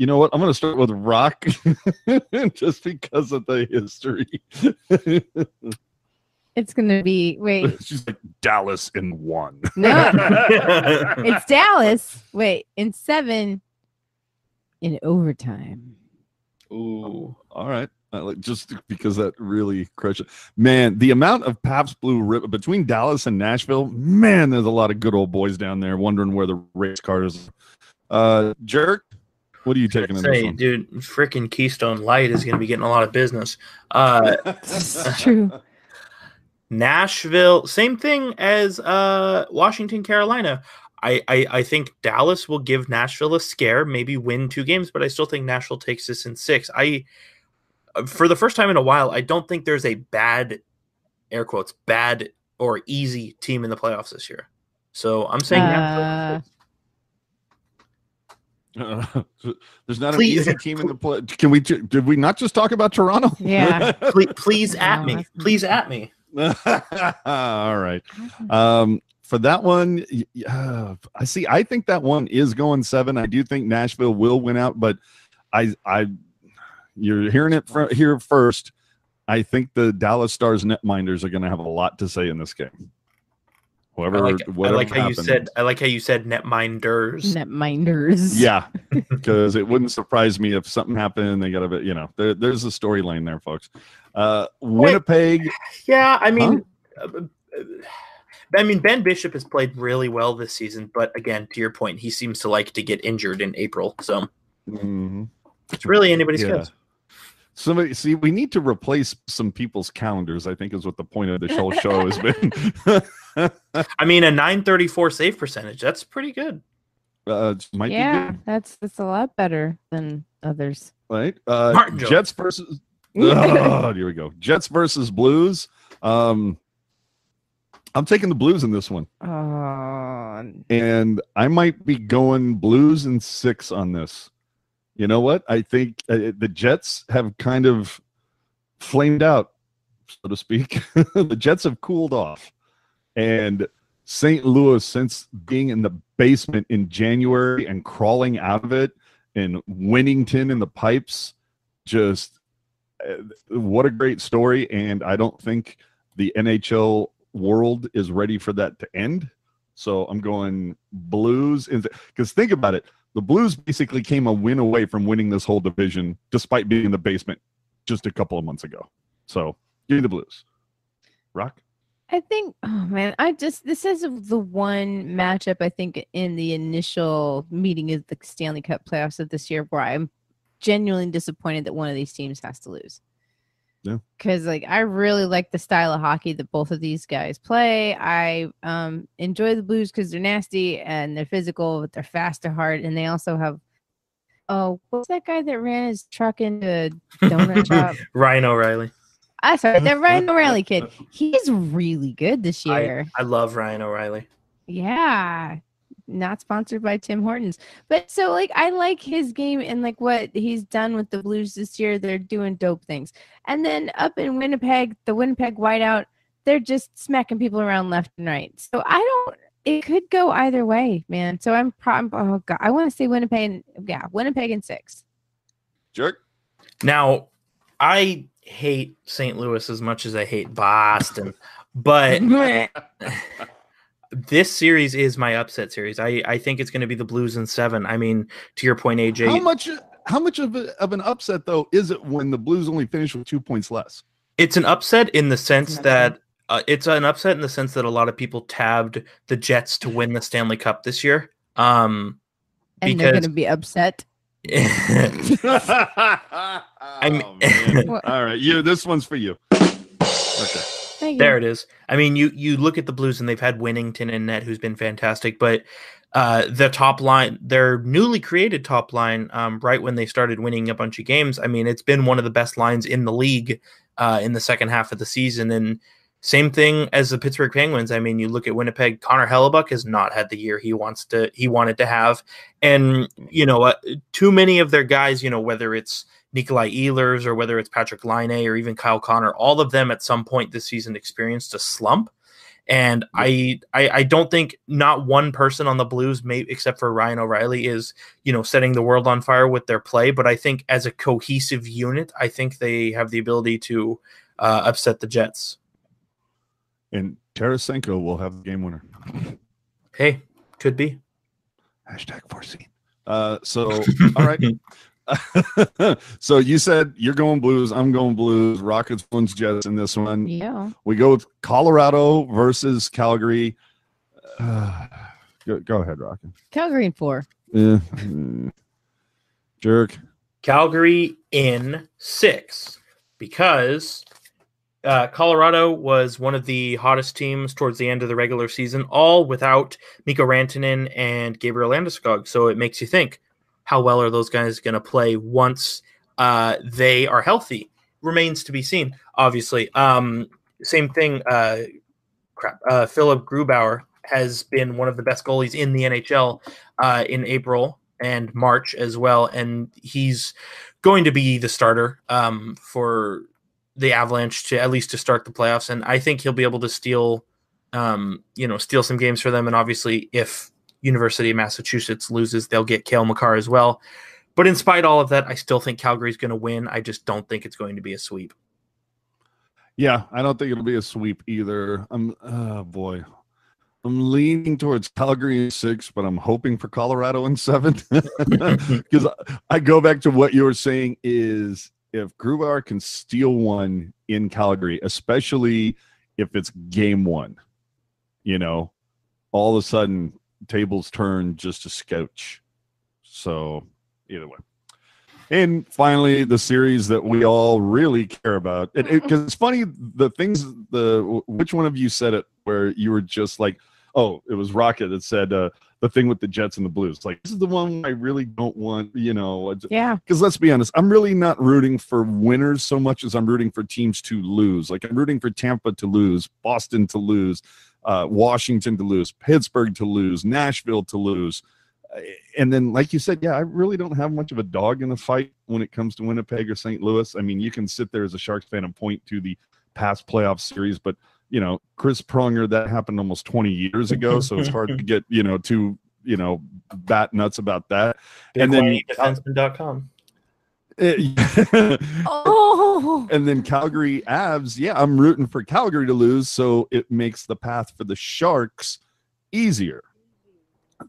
know what? I'm going to start with Rock just because of the history. It's going to be, wait. She's like, Dallas in 1. No. It's Dallas. Wait, in 7 in overtime. Ooh. All right. Just because that really crushed it. Man, the amount of Pabst Blue Ribbon between Dallas and Nashville, man, there's a lot of good old boys down there wondering where the race car is. Jerk, what are you taking in this one? Dude, freaking Keystone Light is going to be getting a lot of business. It's true. Nashville, same thing as Washington, Carolina. I think Dallas will give Nashville a scare, maybe win 2 games, but I still think Nashville takes this in 6. For the first time in a while, I don't think there's a bad, air quotes, bad or easy team in the playoffs this year. So I'm saying Nashville. There's not an easy team in the play. Did we not just talk about Toronto? Yeah. Please at me. Please at me. All right. For that one, I think that one is going 7. I do think Nashville will win out, but you're hearing it here first. I think the Dallas Stars netminders are going to have a lot to say in this game. I like how you said netminders. Netminders. Yeah, because it wouldn't surprise me if something happened. They got a bit, there's a storyline there, folks. Winnipeg. Yeah, I mean, Ben Bishop has played really well this season, but again, to your point, he seems to like to get injured in April. So it's really anybody's guess. Somebody, see, we need to replace some people's calendars, I think is what the point of the whole show has been. I mean, a .934 save percentage, that's pretty good. Might be good. That's a lot better than others. Right? Martin Jets versus here we go. Jets versus Blues. I'm taking the Blues in this one. And I might be going Blues in 6 on this. You know what? I think the Jets have kind of flamed out, so to speak. The Jets have cooled off. And St. Louis, since being in the basement in January and crawling out of it and Winnington in the pipes, just what a great story. And I don't think the NHL world is ready for that to end. So I'm going Blues. Because think about it. The Blues basically came a win away from winning this whole division despite being in the basement just a couple of months ago. So give me the Blues. Rock? I think, this is the one matchup I think in the initial meeting of the Stanley Cup playoffs of this year where I'm genuinely disappointed that one of these teams has to lose. Yeah. Because I really like the style of hockey that both of these guys play. I enjoy the Blues because they're nasty and they're physical, but they're fast to hard, and they also have what's that guy that ran his truck into a donut shop? Ryan O'Reilly. Sorry, that Ryan O'Reilly kid. He's really good this year. I love Ryan O'Reilly. Yeah. Not sponsored by Tim Hortons. But so I like his game and what he's done with the Blues this year. They're doing dope things. And then up in Winnipeg, the Winnipeg whiteout, they're just smacking people around left and right. So it could go either way, man. So I want to say Winnipeg in 6. Jerk. Now, I hate St. Louis as much as I hate Boston, but this series is my upset series. I think it's going to be the Blues in 7. I mean, to your point, AJ. How much of an upset though is it when the Blues only finish with 2 points less? It's an upset in the sense that a lot of people tabbed the Jets to win the Stanley Cup this year. And they're going to be upset. All right, this one's for you. Okay. There it is. I mean, you look at the Blues and they've had Winnington in net, who's been fantastic, but the top line, their newly created top line, right when they started winning a bunch of games, I mean, it's been one of the best lines in the league in the second half of the season. And same thing as the Pittsburgh Penguins. I mean, you look at Winnipeg, Connor Hellebuck has not had the year he wanted to have. And, too many of their guys, whether it's Nikolai Ehlers or whether it's Patrick Laine or even Kyle Connor, all of them at some point this season experienced a slump. And I don't think not one person on the Blues, except for Ryan O'Reilly, is, setting the world on fire with their play. But I think as a cohesive unit, I think they have the ability to upset the Jets. And Tarasenko will have the game winner. Hey, could be. #4C. So, all right. So you said you're going Blues. I'm going Blues. Rockets wins Jets in this one. Yeah. We go with Colorado versus Calgary. Go ahead, Rocket. Calgary in 4. Jerk. Calgary in 6 because Colorado was one of the hottest teams towards the end of the regular season, all without Mikko Rantanen and Gabriel Landeskog. So it makes you think, how well are those guys going to play once they are healthy? Remains to be seen, obviously. Same thing, Philip Grubauer has been one of the best goalies in the NHL in April and March as well, and he's going to be the starter for the Avalanche to at least to start the playoffs. And I think he'll be able to steal some games for them. And obviously, if University of Massachusetts loses, they'll get Cale Makar as well. But in spite of all of that, I still think Calgary's going to win. I just don't think it's going to be a sweep. Yeah, I don't think it'll be a sweep either. I'm leaning towards Calgary in 6, but I'm hoping for Colorado in 7. Because I go back to what you were saying is if Grubauer can steal one in Calgary, especially if it's game 1, all of a sudden tables turn just a scotch. So either way. And finally, the series that we all really care about. Because it's funny, which one of you said it where you were just like, oh, it was Rocket that said the thing with the Jets and the Blues. Like, this is the one I really don't want, Yeah. Because let's be honest, I'm really not rooting for winners so much as I'm rooting for teams to lose. Like, I'm rooting for Tampa to lose, Boston to lose, Washington to lose, Pittsburgh to lose, Nashville to lose. And then, like you said, yeah, I really don't have much of a dog in the fight when it comes to Winnipeg or St. Louis. I mean, you can sit there as a Sharks fan and point to the past playoff series, but, Chris Pronger, that happened almost 20 years ago, so it's hard to get, too, bat nuts about that. Big and then defenseman.com. Oh. And then Calgary Avs, yeah, I'm rooting for Calgary to lose, so it makes the path for the Sharks easier.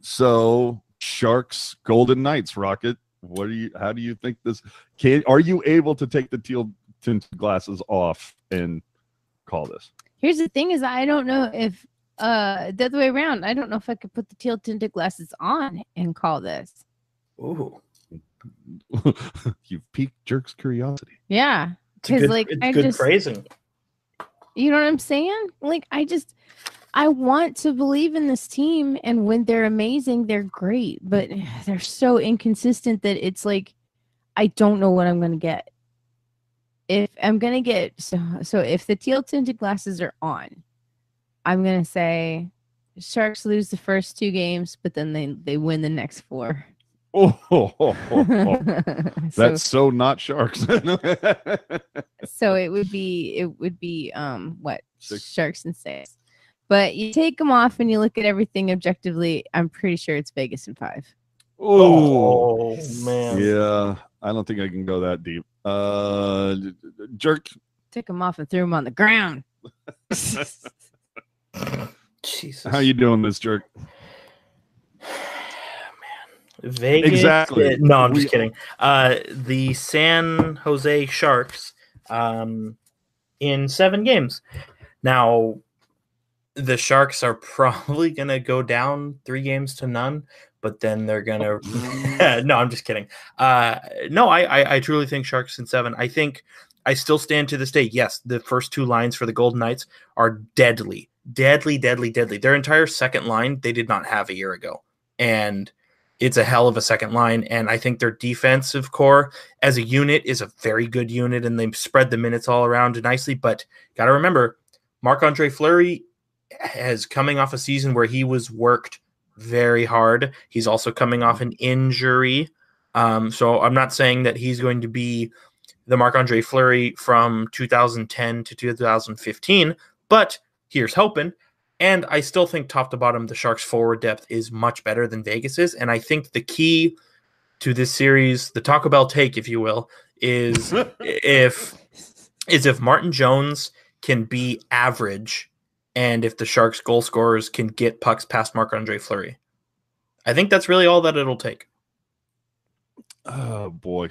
So Sharks, Golden Knights, Rocket. How do you think this? Are you able to take the teal tinted glasses off and call this? Here's the thing: is I don't know if the other way around. I don't know if I could put the teal tinted glasses on and call this. Ooh, You've piqued Jerk's curiosity. Yeah, because it's good phrasing. You know what I'm saying? Like, I want to believe in this team, and when they're amazing, they're great, but they're so inconsistent that it's like, I don't know what I'm going to get. If I'm going to get, so if the teal tinted glasses are on, I'm going to say Sharks lose the first 2 games, but then they win the next 4. That's so not Sharks. So it would be what? 6. Sharks and 6. But you take them off and you look at everything objectively, I'm pretty sure it's Vegas in 5. Oh man. Yeah, I don't think I can go that deep. Jerk. Took them off and threw them on the ground. Jesus. How you doing this, Jerk? Vegas. Exactly. No, I'm just kidding. The San Jose Sharks in 7 games. Now, the Sharks are probably going to go down 3-0, but then they're going to – no, I'm just kidding. No, I truly think Sharks in 7. I think I still stand to this day. Yes, the first 2 lines for the Golden Knights are deadly. Deadly. Their entire second line they did not have a year ago. And it's a hell of a second line. And I think their defensive core as a unit is a very good unit, and they spread the minutes all around nicely. But got to remember, Marc-Andre Fleury is coming off a season where he was worked very hard. He's also coming off an injury. So I'm not saying that he's going to be the Marc-Andre Fleury from 2010 to 2015, but here's hoping. And I still think top to bottom, the Sharks forward depth is much better than Vegas's. And I think the key to this series, the Taco Bell take, if you will, is if Martin Jones can be average, and if the Sharks goal scorers can get pucks past Marc-Andre Fleury. I think that's really all that it'll take. Oh, boy.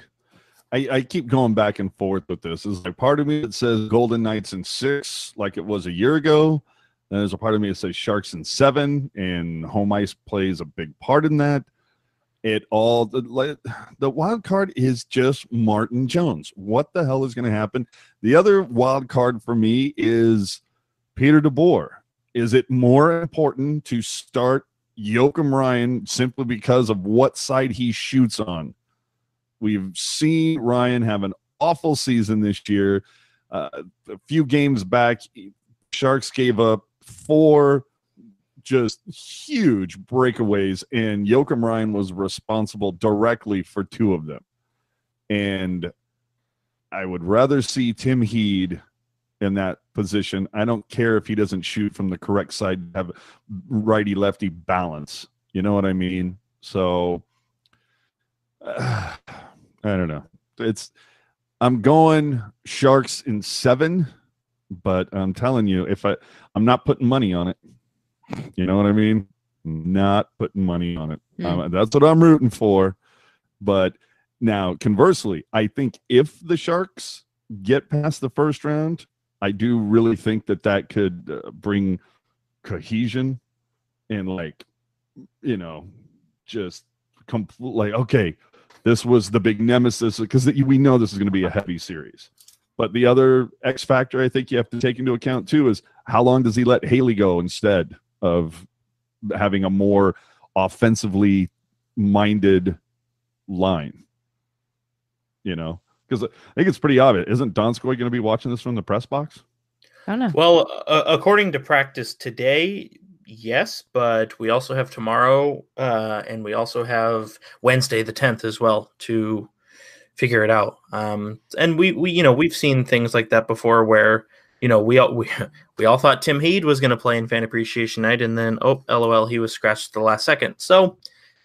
I keep going back and forth with this. There's like part of me that says Golden Knights in 6, like it was a year ago. Then there's a part of me that says Sharks in 7, and home ice plays a big part in that. The wild card is just Martin Jones. What the hell is going to happen? The other wild card for me is Peter DeBoer. Is it more important to start Joakim Ryan simply because of what side he shoots on? We've seen Ryan have an awful season this year. A few games back, Sharks gave up 4 just huge breakaways, and Joakim Ryan was responsible directly for 2 of them. And I would rather see Tim Heed in that position. I don't care if he doesn't shoot from the correct side, have righty-lefty balance. You know what I mean? So, I don't know. I'm going Sharks in 7, but I'm telling you, I'm not putting money on it. You know what I mean? Not putting money on it. That's what I'm rooting for. But now, conversely, I think if the Sharks get past the first round, I do really think that could bring cohesion and, just complete, okay, this was the big nemesis, because we know this is going to be a heavy series. But the other X factor I think you have to take into account, too, is how long does he let Haley go instead of having a more offensively minded line, because I think it's pretty obvious. Isn't Donskoy going to be watching this from the press box? I don't know. Well, according to practice today, yes, but we also have tomorrow, and we also have Wednesday the 10th as well to figure it out. And we've seen things like that before where we all thought Tim Heed was going to play in Fan Appreciation Night, and then LOL, he was scratched at the last second. So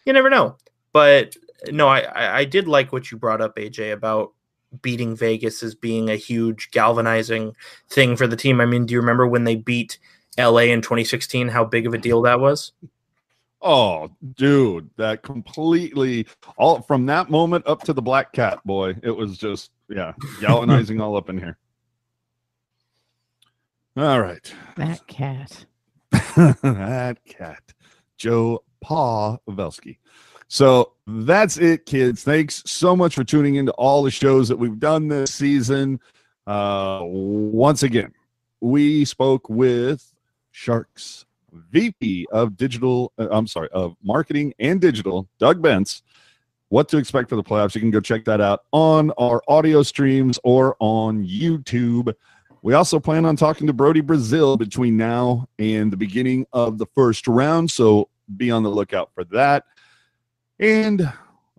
you never know. But no, I did like what you brought up, AJ, about beating Vegas as being a huge galvanizing thing for the team. I mean, do you remember when they beat LA in 2016? How big of a deal that was? Oh, dude, that completely all from that moment up to the Black Cat, boy, it was just galvanizing all up in here. All right. That cat. That cat. Joe Pavelski. So that's it, kids. Thanks so much for tuning into all the shows that we've done this season. Once again, we spoke with Sharks VP of marketing and digital, Doug Bentz. What to expect for the playoffs. You can go check that out on our audio streams or on YouTube. We also plan on talking to Brody Brazil between now and the beginning of the first round, so be on the lookout for that. And,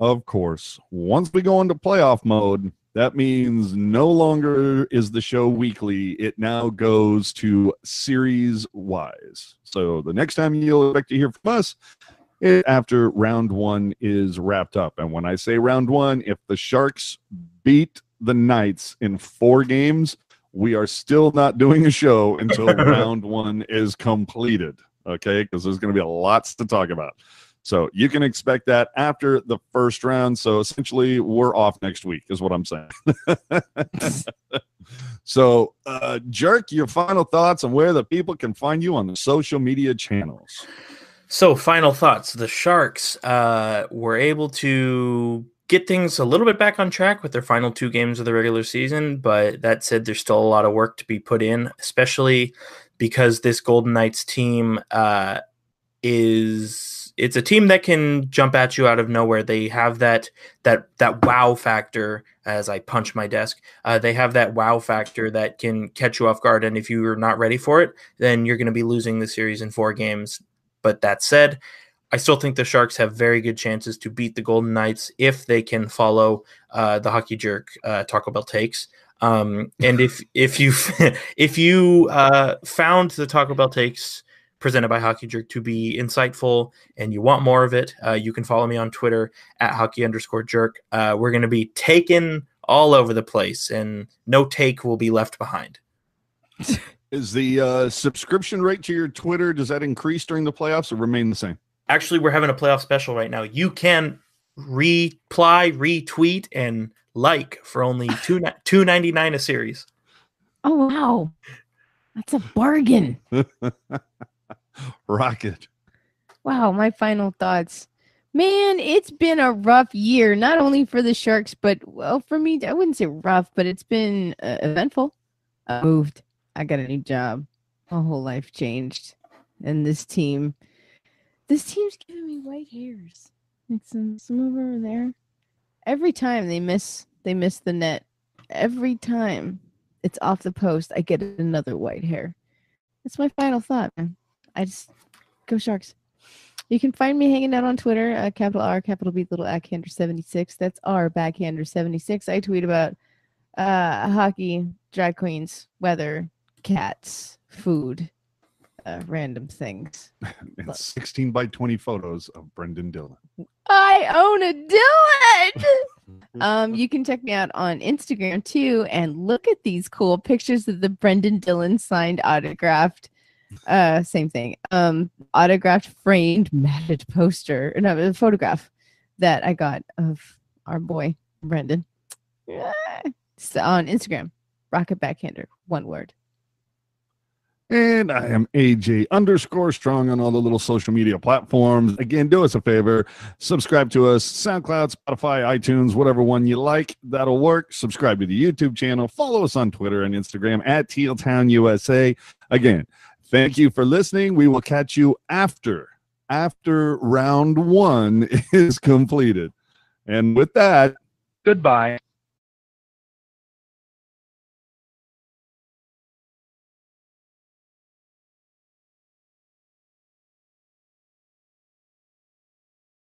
of course, once we go into playoff mode, that means no longer is the show weekly. It now goes to series-wise. So the next time you'll expect to hear from us is after round 1 is wrapped up. And when I say round 1, if the Sharks beat the Knights in 4 games, we are still not doing a show until round 1 is completed, okay? Because there's going to be lots to talk about. So you can expect that after the first round. So essentially, we're off next week is what I'm saying. So, Jerk, your final thoughts on where the people can find you on the social media channels. So, final thoughts. The Sharks were able to get things a little bit back on track with their final 2 games of the regular season, but that said, there's still a lot of work to be put in, especially because this Golden Knights team it's a team that can jump at you out of nowhere. They have that wow factor. As I punch my desk, they have that wow factor that can catch you off guard, and if you're not ready for it, then you're going to be losing the series in 4 games. But that said, I still think the Sharks have very good chances to beat the Golden Knights if they can follow the Hockey Jerk Taco Bell takes. And if you found the Taco Bell takes presented by Hockey Jerk to be insightful and you want more of it, you can follow me on Twitter at hockey_jerk. We're going to be taken all over the place, and no take will be left behind. Is the subscription rate to your Twitter, does that increase during the playoffs or remain the same? Actually, we're having a playoff special right now. You can reply, retweet, and like for only $2.99 a series. Oh, wow. That's a bargain. Rocket. Wow, my final thoughts. Man, it's been a rough year, not only for the Sharks, but, well, for me, I wouldn't say rough, but it's been eventful. I moved. I got a new job. My whole life changed. And this team's giving me white hairs. Like some over there. Every time they miss the net. Every time it's off the post, I get another white hair. That's my final thought, man. I just go Sharks. You can find me hanging out on Twitter, capital R, capital B, little backhander76. That's R, backhander76. I tweet about hockey, drag queens, weather, cats, food, random things. And 16 by 20 photos of Brendan Dillon. I own a Dillon! You can check me out on Instagram, too, and look at these cool pictures of the Brendan Dillon signed autographed. Same thing. Autographed, framed, matted poster, a photograph that I got of our boy Brendan. So on Instagram, Rocket Backhander, one word. And I am AJ_strong on all the little social media platforms. Again, do us a favor. Subscribe to us. SoundCloud, Spotify, iTunes, whatever one you like. That'll work. Subscribe to the YouTube channel. Follow us on Twitter and Instagram at tealtownusa. Again, thank you for listening. We will catch you after round 1 is completed. And with that, Goodbye.